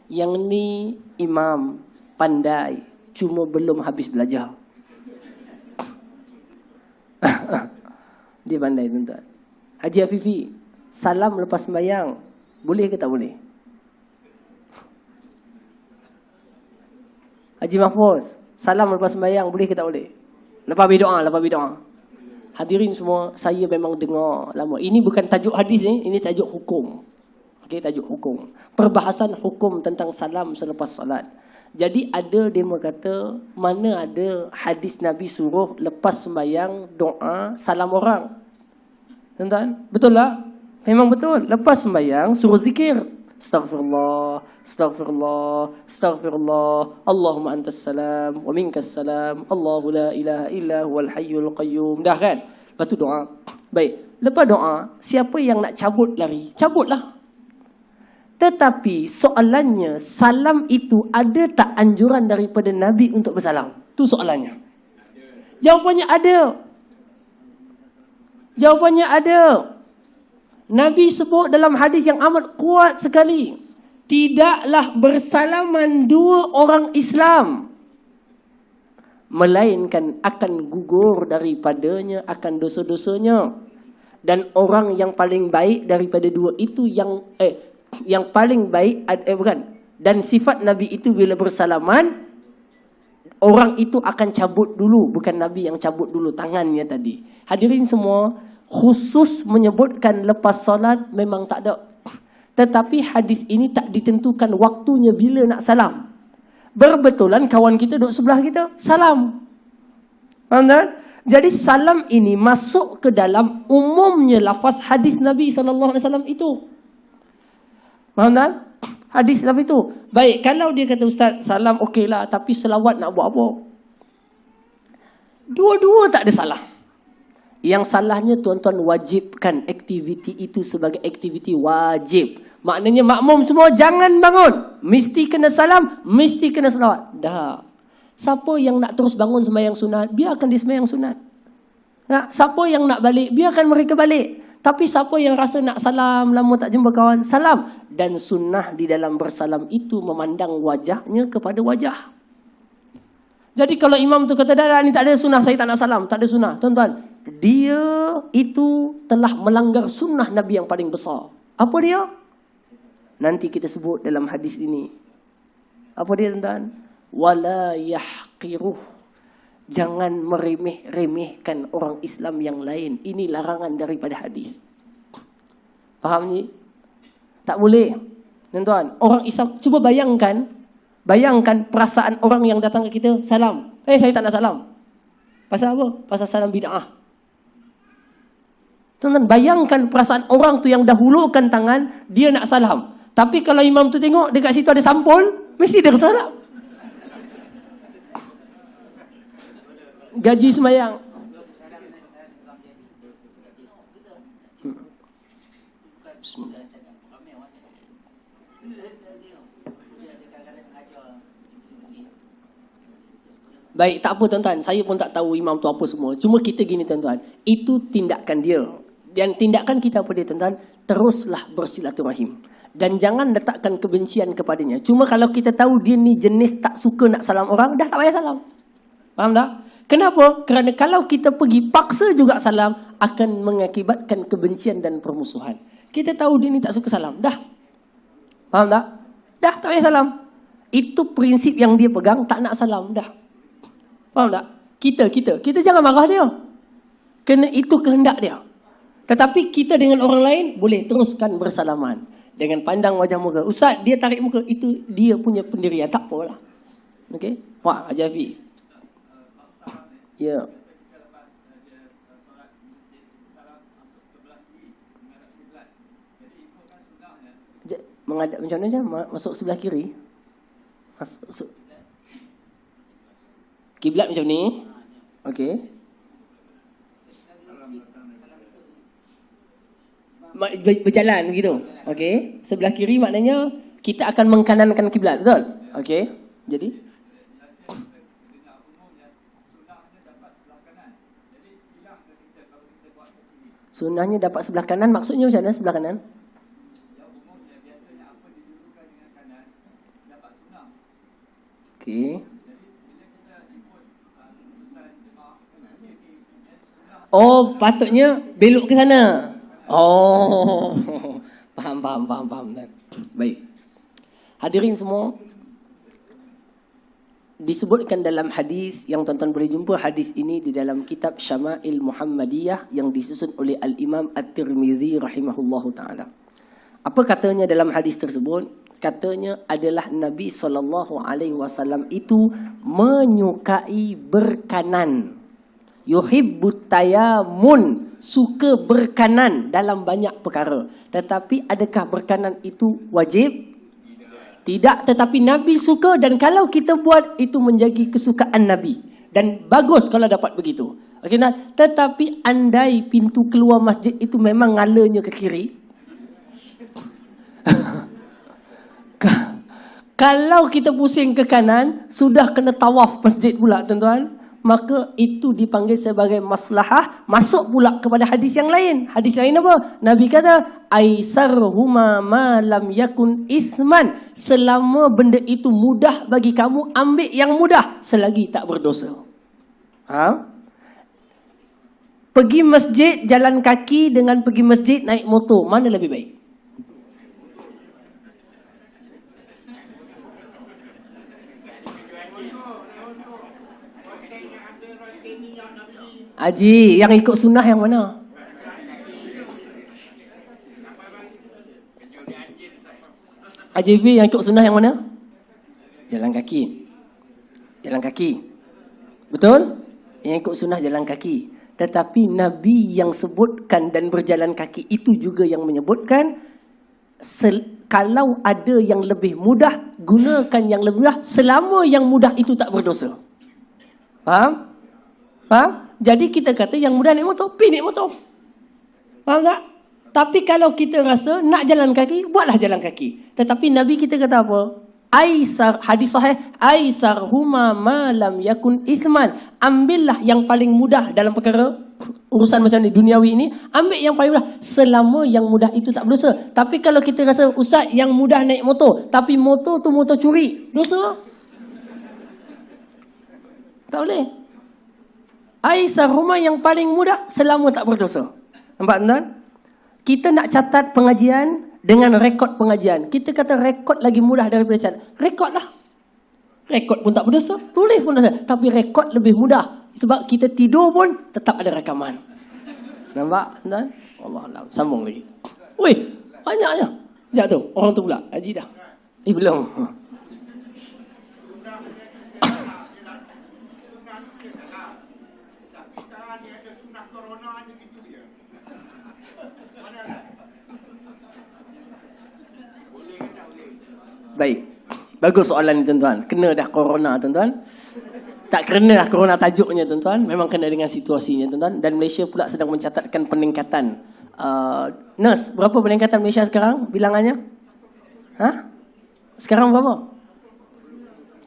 Yang ni imam pandai, cuma belum habis belajar. Dia pandai tuan-tuan. Haji Afifi, salam lepas sembahyang, boleh ke tak boleh? Haji Mahfuz, salam lepas sembahyang, boleh ke tak boleh? Lepas berdoa. Hadirin semua, saya memang dengar lama. Ini bukan tajuk hadis ni, ini tajuk hukum. Okey, tajuk hukum. Perbahasan hukum tentang salam selepas solat. Jadi ada demo kata, mana ada hadis Nabi suruh lepas sembahyang doa salam orang. Tuan-tuan, betul tak? Memang betul. Lepas sembahyang suruh zikir. Astaghfirullah, astaghfirullah, astaghfirullah. Allahumma antas salam wa minkas salam. Allahu la ilaha illa huwal hayyul qayyum. Dah kan? Lepas tu doa. Baik. Lepas doa, siapa yang nak cabut lari? Cabutlah. Tetapi soalannya, salam itu ada tak anjuran daripada Nabi untuk bersalam? Tu soalannya. Jawapannya ada. Jawapannya ada. Nabi sebut dalam hadis yang amat kuat sekali. Tidaklah bersalaman dua orang Islam, melainkan akan gugur daripadanya akan dosa-dosanya. Dan orang yang paling baik daripada dua itu yang paling baik bukan. Dan sifat Nabi itu bila bersalaman, orang itu akan cabut dulu, bukan Nabi yang cabut dulu tangannya tadi. Hadirin semua, khusus menyebutkan lepas solat memang tak ada. Tetapi hadis ini tak ditentukan waktunya bila nak salam. Berbetulan kawan kita duduk sebelah kita, salam. Faham tak? Jadi salam ini masuk ke dalam umumnya lafaz hadis Nabi SAW itu. Faham tak? Hadis Nabi itu. Baik, kalau dia kata Ustaz, salam okeylah, tapi selawat nak buat apa? Dua-dua tak ada salah. Yang salahnya tuan-tuan wajibkan aktiviti itu sebagai aktiviti wajib. Maknanya makmum semua jangan bangun. Mesti kena salam, mesti kena selawat. Dah. Siapa yang nak terus bangun sembahyang sunat, biarkan dia sembahyang sunat. Nah, siapa yang nak balik, biarkan mereka balik. Tapi siapa yang rasa nak salam, lama tak jumpa kawan, salam. Dan sunnah di dalam bersalam itu memandang wajahnya kepada wajah. Jadi kalau imam tu kata, dah ni tak ada sunnah, saya tak nak salam, tak ada sunnah. Tuan-tuan, dia itu telah melanggar sunnah Nabi yang paling besar. Apa dia? Nanti kita sebut dalam hadis ini. Apa dia tuan-tuan? Wala yahqiruh. Jangan meremeh-remehkan orang Islam yang lain. Ini larangan daripada hadis. Faham ni? Tak boleh. Tuan-tuan, orang Islam, cuba bayangkan perasaan orang yang datang ke kita, salam. Saya tak nak salam. Pasal apa? Pasal salam bid'ah. Tuan-tuan, bayangkan perasaan orang tu yang dahulukan tangan, dia nak salam. Tapi kalau imam tu tengok dekat situ ada sampul, mesti dia salam. Gaji sembahyang. Bismillah. Baik, tak apa tuan-tuan. Saya pun tak tahu imam tu apa semua. Cuma kita gini tuan-tuan. Itu tindakan dia. Dan tindakan kita apa dia tuan-tuan? Teruslah bersilaturahim. Dan jangan letakkan kebencian kepadanya. Cuma kalau kita tahu dia ni jenis tak suka nak salam orang, dah tak payah salam. Faham tak? Kenapa? Kerana kalau kita pergi paksa juga salam, akan mengakibatkan kebencian dan permusuhan. Kita tahu dia ni tak suka salam. Dah. Faham tak? Dah tak payah salam. Itu prinsip yang dia pegang, tak nak salam. Dah. Faham tak? Kita jangan marah dia. Kerana itu kehendak dia. Tetapi kita dengan orang lain boleh teruskan bersalaman. Dengan pandang wajah muka. Ustaz, dia tarik muka. Itu dia punya pendirian. Tak apalah. Okey? Wah, Haji Afiq. Ya. Menghadap macam mana je? Masuk sebelah kiri. Masuk. Kiblat macam ni. Okey. berjalan begitu. Okey. Sebelah kiri maknanya kita akan mengkanankan kiblat, betul? Okey. Jadi sunnahnya dapat sebelah kanan, maksudnya macam mana sebelah kanan? Okey. Oh, patutnya belok ke sana. Oh. Faham. Baik. Hadirin semua, disebutkan dalam hadis yang tuan-tuan boleh jumpa hadis ini di dalam kitab Syama'il Muhammadiyah yang disusun oleh Al-Imam At-Tirmizi rahimahullahu taala. Apa katanya dalam hadis tersebut? Katanya adalah Nabi SAW itu menyukai berkanan. Yuhibbut tayamun, suka berkanan dalam banyak perkara. Tetapi adakah berkanan itu wajib? Tidak, tetapi Nabi suka, dan kalau kita buat itu menjadi kesukaan Nabi. Dan bagus kalau dapat begitu. Okay, nah, tetapi andai pintu keluar masjid itu memang ngalanya ke kiri. Kalau kita pusing ke kanan, sudah kena tawaf masjid pula tuan-tuan. Maka itu dipanggil sebagai maslahah. Masuk pula kepada hadis yang lain. Hadis lain apa? Nabi kata, aisarhuma ma lam yakun isman. Selama benda itu mudah bagi kamu, ambil yang mudah selagi tak berdosa. Pergi masjid jalan kaki dengan pergi masjid naik motor, mana lebih baik? Haji, yang ikut sunnah yang mana? Haji B, yang ikut sunnah yang mana? Jalan kaki. Jalan kaki. Betul? Yang ikut sunnah jalan kaki. Tetapi Nabi yang sebutkan dan berjalan kaki itu juga yang menyebutkan kalau ada yang lebih mudah, gunakan yang lebih mudah selama yang mudah itu tak berdosa. Faham? Faham? Jadi kita kata yang mudah naik motor, pergi naik motor. Faham tak? Tapi kalau kita rasa nak jalan kaki, buatlah jalan kaki. Tetapi Nabi kita kata apa? Aisar, hadis sahih, aisar huma ma lam yakun ithman. Ambillah yang paling mudah dalam perkara urusan macam ni, duniawi ini. Ambil yang paling mudah selama yang mudah itu tak berdosa. Tapi kalau kita rasa, ustaz, yang mudah naik motor, tapi motor tu motor curi, dosa? Tak boleh. Aisar rumah yang paling mudah selama tak berdosa. Nampak tuan? Kita nak catat pengajian dengan rekod pengajian. Kita kata rekod lagi mudah daripada catat. Rekodlah. Rekod pun tak berdosa, tulis pun tak berdosa. Tapi rekod lebih mudah. Sebab kita tidur pun tetap ada rekaman. Nampak tuan? Allahuakbar. Sambung lagi. Weh, banyaknya. Sekejap tu, orang tu pula. Haji dah. Belum. Baik. Bagus soalan ni tuan-tuan. Kena dah corona tuan-tuan. Tak kena dah corona tajuknya tuan-tuan. Memang kena dengan situasinya tuan-tuan. Dan Malaysia pula sedang mencatatkan peningkatan. Nurse, berapa peningkatan Malaysia sekarang bilangannya? Sekarang berapa?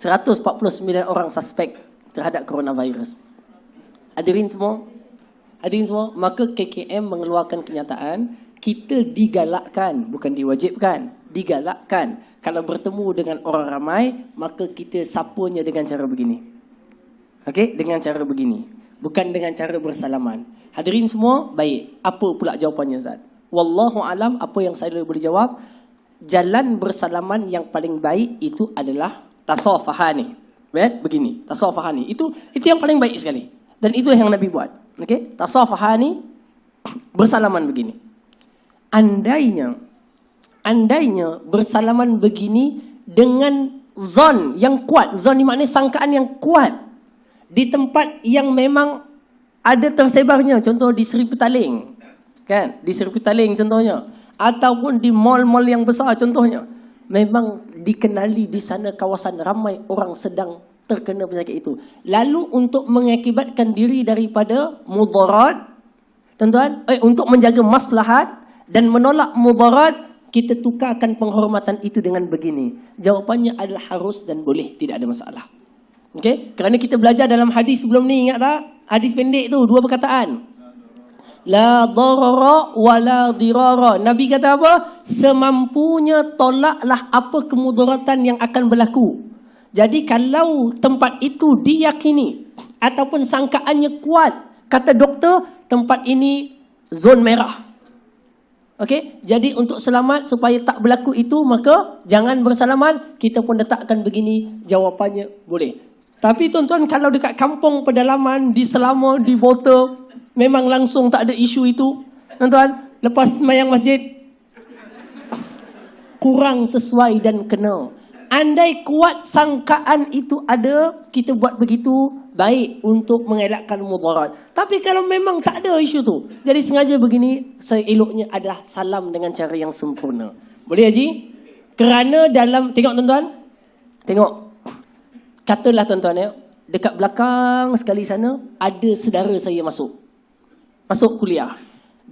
149 orang suspek terhadap coronavirus. Hadirin semua. Maka KKM mengeluarkan kenyataan. Kita digalakkan, bukan diwajibkan. Digalakkan. Kalau bertemu dengan orang ramai, maka kita sapanya dengan cara begini. Okey, dengan cara begini. Bukan dengan cara bersalaman. Hadirin semua, baik. Apa pula jawapannya Ustaz? Wallahu alam, apa yang saya boleh jawab, jalan bersalaman yang paling baik itu adalah tasafahani. Baik, begini. Tasafahani. Itu yang paling baik sekali. Dan itu yang Nabi buat. Okey, tasafahani, bersalaman begini. Andainya bersalaman begini dengan zon yang kuat. Zon ni maknanya sangkaan yang kuat. Di tempat yang memang ada tersebarnya. Contoh di Seri Petaling. Kan? Di Seri Petaling contohnya. Ataupun di mall-mall yang besar contohnya. Memang dikenali di sana kawasan ramai orang sedang terkena penyakit itu. Lalu untuk mengakibatkan diri daripada mudarat, tuan-tuan, untuk menjaga maslahat, dan menolak mudarat, kita tukarkan penghormatan itu dengan begini. Jawapannya adalah harus dan boleh, tidak ada masalah. Okey, kerana kita belajar dalam hadis sebelum ni, ingat tak? Hadis pendek tu, dua perkataan. La darara wa la dirara. Nabi kata apa? Semampunya tolaklah apa kemudaratan yang akan berlaku. Jadi kalau tempat itu diyakini ataupun sangkaannya kuat, kata doktor, tempat ini zon merah. Okey, jadi untuk selamat supaya tak berlaku itu, maka jangan bersalaman. Kita pun letakkan begini, jawapannya boleh. Tapi tuan-tuan, kalau dekat kampung pedalaman, di Selama, di Botol, memang langsung tak ada isu itu. Tuan-tuan, lepas semayang masjid, kurang sesuai dan kena. Andai kuat sangkaan itu ada, kita buat begitu, baik untuk mengelakkan mudarat. Tapi kalau memang tak ada isu tu, jadi sengaja begini, seeloknya adalah salam dengan cara yang sempurna. Boleh Haji? Kerana dalam, tengok tuan-tuan, tengok. Katalah tuan-tuan ya, dekat belakang sekali sana, ada saudara saya masuk kuliah.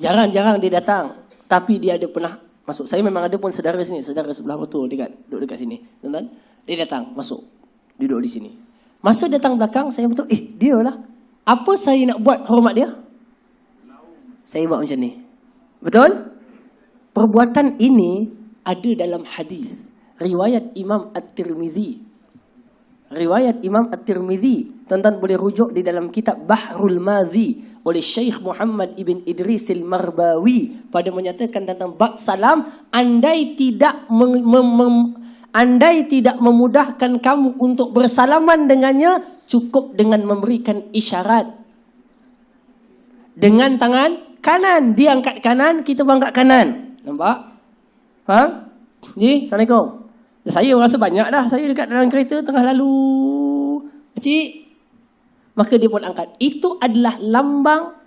Jarang-jarang dia datang, tapi dia ada pernah masuk. Saya memang ada pun saudara sini, saudara sebelah betul duduk dekat sini. Tuan-tuan, dia datang, masuk, duduk di sini. Masa datang belakang, saya betul, dia lah. Apa saya nak buat hormat dia? Saya buat macam ni. Betul? Perbuatan ini ada dalam hadis riwayat Imam At-Tirmizi. Riwayat Imam At-Tirmizi, tuan-tuan boleh rujuk di dalam kitab Bahrul Madhi oleh Syekh Muhammad ibn Idris al-Marbawi pada menyatakan tentang bab salam. Andai tidak memudahkan kamu untuk bersalaman dengannya, cukup dengan memberikan isyarat dengan tangan kanan. Dia angkat kanan, kita angkat kanan. Nampak? Ha? Ji, Assalamualaikum. Saya rasa banyak dah. Saya dekat dalam kereta tengah lalu, Cik. Maka dia pun angkat. Itu adalah lambang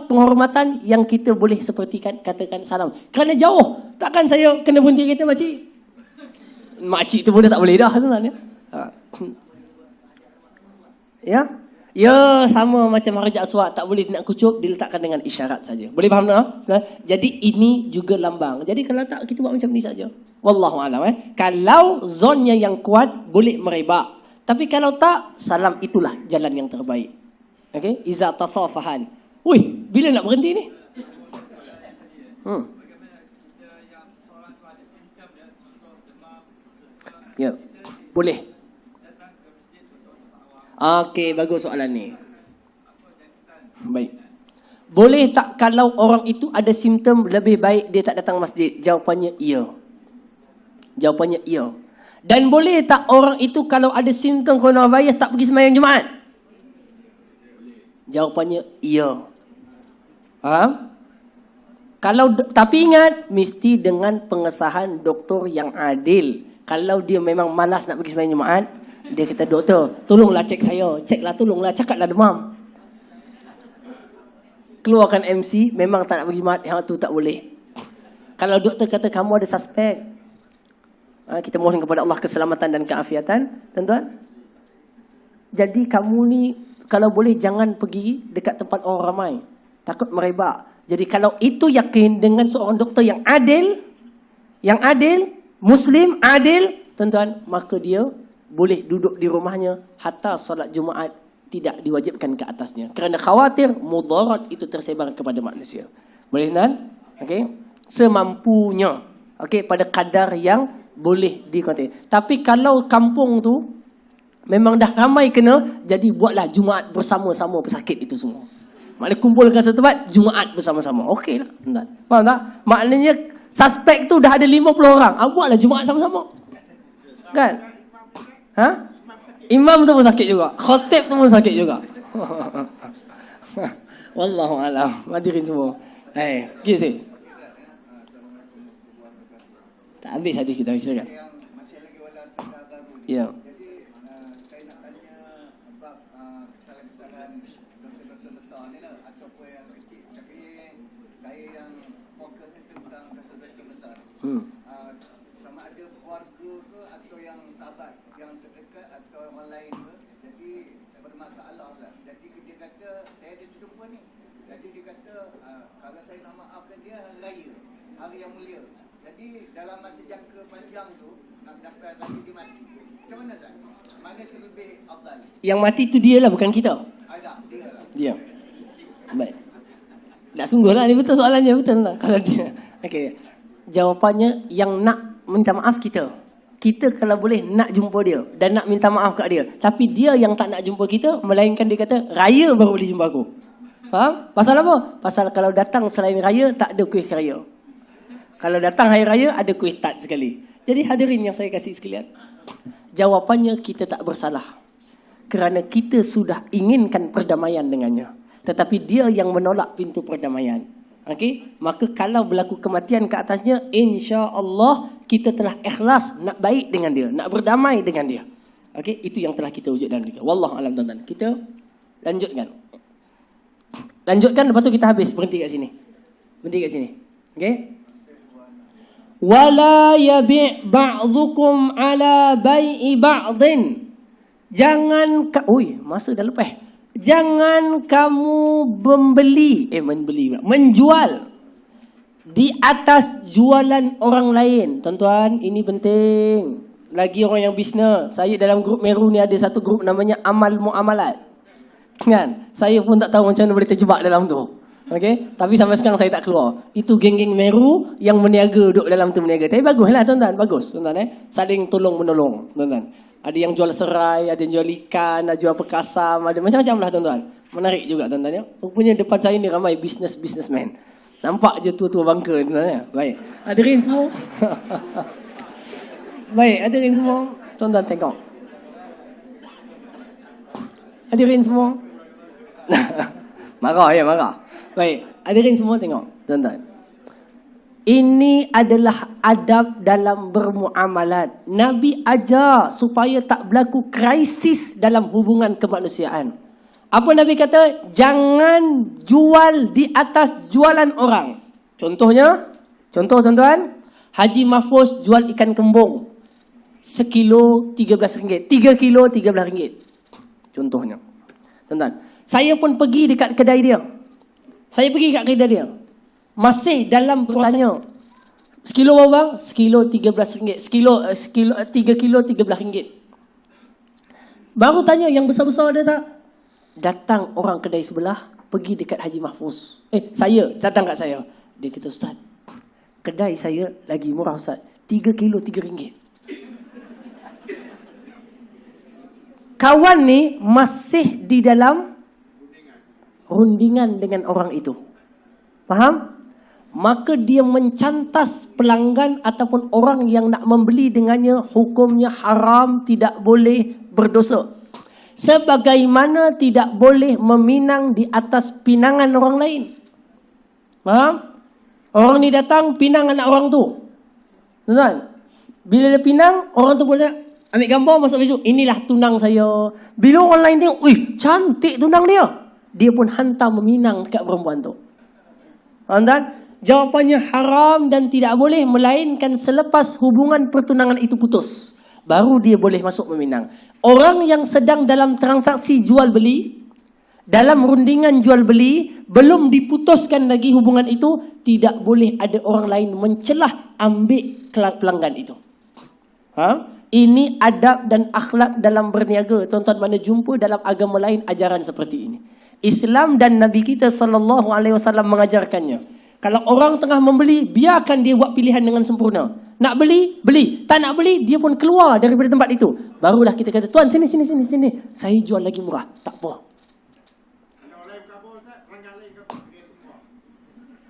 penghormatan yang kita boleh sepertikan, katakan salam. Kerana jauh, takkan saya kena berhenti kereta, makcik. Makcik tu boleh tak boleh dah, tuan ya. Ya? Ya, sama macam Raja Aswad, tak boleh nak kucup, diletakkan dengan isyarat saja. Boleh faham tak? Jadi ini juga lambang. Jadi kalau tak, kita buat macam ni saja. Wallahu a'lam. Kalau zonnya yang kuat, boleh merebak. Tapi kalau tak, salam itulah jalan yang terbaik. Okey, iza tasafahan. Ui, bila nak berhenti ni? Ya, boleh. Okey, bagus soalan ni. Baik. Boleh tak kalau orang itu ada simptom, lebih baik dia tak datang masjid? Jawapannya iya. Jawapannya iya. Dan boleh tak orang itu kalau ada simptom coronavirus tak pergi sembahyang Jumaat? Jawapannya iya. Faham? Tapi ingat, mesti dengan pengesahan doktor yang adil. Kalau dia memang malas nak pergi sembahyang Jumaat, dia kata, doktor, tolonglah cek saya. Ceklah, tolonglah, cakaplah demam. Keluarkan MC, memang tak nak pergi Jumaat, yang tu tak boleh. Kalau doktor kata kamu ada suspek, kita mohon kepada Allah keselamatan dan keafiatan, tuan-tuan. Jadi kamu ni, kalau boleh jangan pergi dekat tempat orang ramai. Takut merebak. Jadi kalau itu yakin dengan seorang doktor yang adil, Muslim, adil, tuan-tuan, maka dia boleh duduk di rumahnya hatta solat Jumaat tidak diwajibkan ke atasnya. Kerana khawatir mudarat itu tersebar kepada manusia. Boleh tuan? Okey. Semampunya. Okey, pada kadar yang boleh dikontrol. Tapi kalau kampung tu memang dah ramai kena, jadi buatlah Jumaat bersama-sama pesakit itu semua. Maknanya kumpulkan satu tempat, Jumaat bersama-sama. Okey lah. Faham tak? Maknanya suspek tu dah ada 50 orang. Buatlah Jumaat sama-sama. Kan? Ha? Imam tu pun sakit juga. Khatib tu pun sakit juga. Wallahu a'lam. Hadirin semua. Pergi sini. Tak habis hadis kita, silakan. Masih lagi wala baru. Ya. Jadi saya nak tanya bab kesalahan-kesalahan dosa-dosa besar ni lah ataupun yang kecil. Tapi saya yang fokus itu tentang dosa-dosa besar. Sama ada keluarga ke atau yang sahabat yang terdekat atau orang lain ke. Jadi bermasalah lah. Jadi dia kata saya ada jumpa ni. Jadi dia kata, kalau saya nak maafkan dia hari raya, hari yang mulia. Jadi dalam masa jangka panjang tu, nak sampai lagi dia mati. Macam mana Ustaz? Mana tu lebih afdal? Yang mati tu dia lah, bukan kita. Ada, dia lah. Dia. Baik. Tak sungguh lah, ni betul soalannya, betul tak? Kalau dia. Okey. Jawapannya, yang nak minta maaf kita. Kita kalau boleh nak jumpa dia dan nak minta maaf kat dia. Tapi dia yang tak nak jumpa kita, melainkan dia kata, raya baru boleh jumpa aku. Faham? Pasal apa? Pasal kalau datang selain raya, tak ada kuih raya. Kalau datang hari raya, ada kuih tat sekali. Jadi hadirin yang saya kasih sekalian, jawapannya kita tak bersalah. Kerana kita sudah inginkan perdamaian dengannya. Tetapi dia yang menolak pintu perdamaian. Okey, maka kalau berlaku kematian ke atasnya, insya-Allah kita telah ikhlas nak baik dengan dia, nak berdamai dengan dia. Okey, itu yang telah kita wujud dalam diri. Wallahu a'lam tuan-tuan. Kita lanjutkan, lepas tu kita habis, berhenti kat sini. Okey? Wala yabi' ba'dukum ala bai'i ba'din. Jangan masa dah lepas. Jangan kamu menjual di atas jualan orang lain. Tuan-tuan, ini penting. Lagi orang yang bisnes. Saya dalam grup Meru ni ada satu grup namanya Amal Muamalat. Kan? Saya pun tak tahu macam mana boleh terjebak dalam tu. Okey? Tapi sampai sekarang saya tak keluar. Itu geng-geng Meru yang meniaga, duduk dalam tu meniaga. Tapi baguslah tuan-tuan, bagus tuan-tuan Saling tolong-menolong, tuan-tuan. Ada yang jual serai, ada yang jual ikan, ada jual perkasam, ada macam-macam lah tuan-tuan. Menarik juga tuan-tuan ya. Rupanya depan saya ni ramai businessman. Nampak je tua-tua bangka tuan-tuan ya. Baik. Hadirin semua. Baik, hadirin semua. Tuan-tuan tengok. Hadirin semua. Marah. Baik, hadirin semua tengok, tuan-tuan. Ini adalah adab dalam bermuamalat. Nabi ajar supaya tak berlaku krisis dalam hubungan kemanusiaan. Apa Nabi kata? Jangan jual di atas jualan orang. Contoh tuan-tuan, Haji Mahfuz jual ikan kembung. Sekilo RM13. 3 kilo RM13. Contohnya. Tuan-tuan, saya pun pergi dekat kedai dia. Masih dalam bertanya. Sekilo berapa? Sekilo RM13. Sekilo 3 kilo RM13. Baru tanya yang besar-besar ada tak? Datang orang kedai sebelah, pergi dekat Haji Mahfuz. Saya datang kat saya. Dia kata, Ustaz, kedai saya lagi murah Ustaz. 3 kilo RM3. Kawan ni masih di dalam rundingan dengan orang itu. Faham? Maka dia mencantas pelanggan ataupun orang yang nak membeli dengannya, hukumnya haram, tidak boleh berdosa. Sebagaimana tidak boleh meminang di atas pinangan orang lain. Faham? Orang ni datang pinang anak orang tu. Tuan-tuan, bila dia pinang, orang tu boleh ambil gambar, masuk Facebook. Inilah tunang saya. Bila orang lain tengok, cantik tunang dia. Dia pun hantar meminang dekat perempuan tu. Tuan-tuan, jawapannya haram dan tidak boleh, melainkan selepas hubungan pertunangan itu putus. Baru dia boleh masuk meminang. Orang yang sedang dalam transaksi jual beli, dalam rundingan jual beli, belum diputuskan lagi hubungan itu, tidak boleh ada orang lain mencelah ambil pelanggan itu. Ini adab dan akhlak dalam berniaga. Tuan-tuan, mana jumpa dalam agama lain ajaran seperti ini. Islam dan Nabi kita SAW mengajarkannya. Kalau orang tengah membeli, biarkan dia buat pilihan dengan sempurna. Nak beli, beli. Tak nak beli, dia pun keluar daripada tempat itu. Barulah kita kata, tuan sini. Saya jual lagi murah. Tak apa.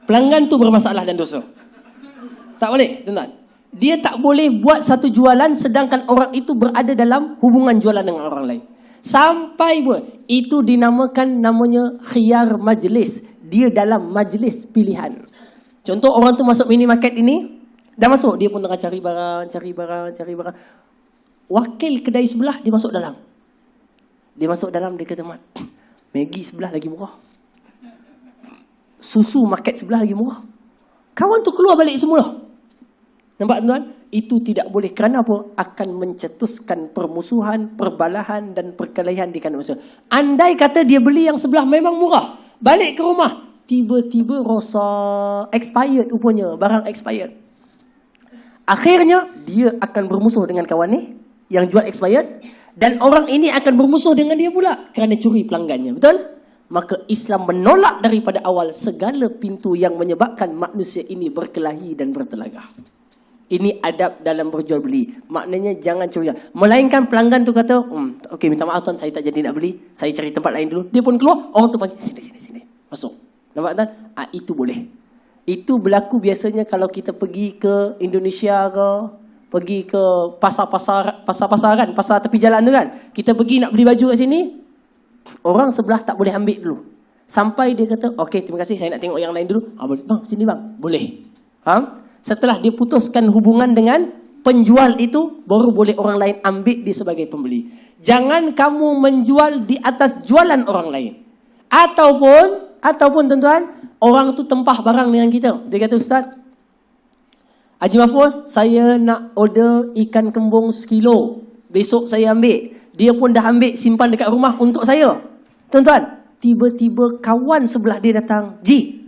Pelanggan tu bermasalah dan dosa. Tak boleh, tuan-tuan. Dia tak boleh buat satu jualan sedangkan orang itu berada dalam hubungan jualan dengan orang lain. Sampai itu dinamakan namanya khiyar majlis. Dia dalam majlis pilihan. Contoh, orang tu masuk minimarket ini, dah masuk, dia pun tengah cari barang. Wakil kedai sebelah, dia masuk dalam. Dia kata, Mat, Maggi sebelah lagi murah. Susu market sebelah lagi murah. Kawan tu keluar balik semula. Nampak tuan? Itu tidak boleh. Kerana apa? Akan mencetuskan permusuhan, perbalahan dan perkelahian di kalangan manusia. Andai kata dia beli yang sebelah memang murah, balik ke rumah, tiba-tiba rosak, expired rupanya, barang expired. Akhirnya dia akan bermusuh dengan kawan ni yang jual expired, dan orang ini akan bermusuh dengan dia pula kerana curi pelanggannya. Betul? Maka Islam menolak daripada awal segala pintu yang menyebabkan manusia ini berkelahi dan bertelagah. Ini adab dalam berjual beli. Maknanya jangan curi. Melainkan pelanggan tu kata, okey, minta maaf tuan, saya tak jadi nak beli. Saya cari tempat lain dulu. Dia pun keluar, orang tu panggil, sini. Masuk. Nampak tak? Itu boleh. Itu berlaku biasanya kalau kita pergi ke Indonesia ke, pergi ke pasar-pasaran, pasar tepi jalan tu kan. Kita pergi nak beli baju kat sini, orang sebelah tak boleh ambil dulu. Sampai dia kata, okey, terima kasih, saya nak tengok yang lain dulu. Boleh. Bang, sini bang. Boleh. Faham? Setelah dia putuskan hubungan dengan penjual itu, baru boleh orang lain ambil dia sebagai pembeli. Jangan kamu menjual di atas jualan orang lain. Ataupun tuan-tuan, orang tu tempah barang dengan kita. Dia kata, Ustaz, Haji Mahfuz, saya nak order ikan kembung 1 kilo. Besok saya ambil. Dia pun dah ambil, simpan dekat rumah untuk saya. Tuan-tuan, tiba-tiba kawan sebelah dia datang. Ji,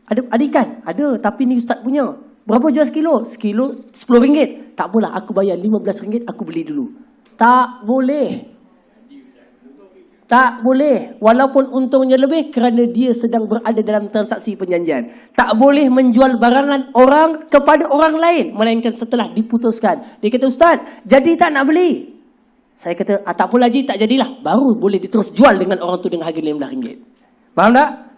ada ikan? Ada, tapi ni Ustaz punya. Berapa jual 1 kilo? 1 kilo RM10. Tak apalah, aku bayar RM15, aku beli dulu. Tak boleh. Tak boleh. Walaupun untungnya lebih, kerana dia sedang berada dalam transaksi perjanjian. Tak boleh menjual barangan orang kepada orang lain, melainkan setelah diputuskan. Dia kata, Ustaz, jadi tak nak beli? Saya kata, tak apalah Ji, tak jadilah. Baru boleh diterus jual dengan orang tu dengan harga RM15. Faham tak?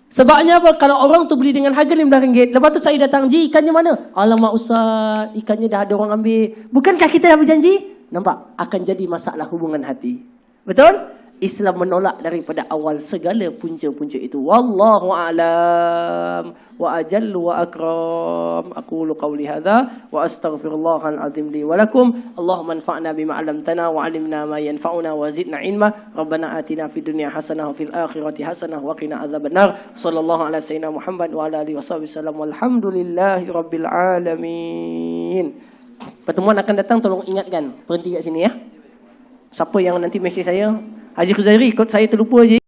Sebabnya apa? Kalau orang tu beli dengan harga RM15, lepas tu saya datang, Ji, ikannya mana? Alamak Ustaz, ikannya dah ada orang ambil. Bukankah kita dah berjanji? Nampak? Akan jadi masalah hubungan hati. Betul? Islam menolak daripada awal segala punca-punca itu. Wallahu a'lam wa ajallu wa akram. Aqulu qawli hadha wa astaghfirullahal azim li wa lakum. Allahumma anfa'na bima 'allamtana wa 'allimna ma yanfa'una wa zidna ilma. Rabbana atina fid dunya hasanah wa fil akhirati hasanah wa qina adzabannar. Sallallahu ala sayyidina Muhammad wa ala alihi wasallam. Walhamdulillahi rabbil alamin. Pertemuan akan datang, tolong ingatkan, berhenti kat sini ya. Siapa yang nanti mesej saya, Haji Khuzairi, kod saya terlupa je.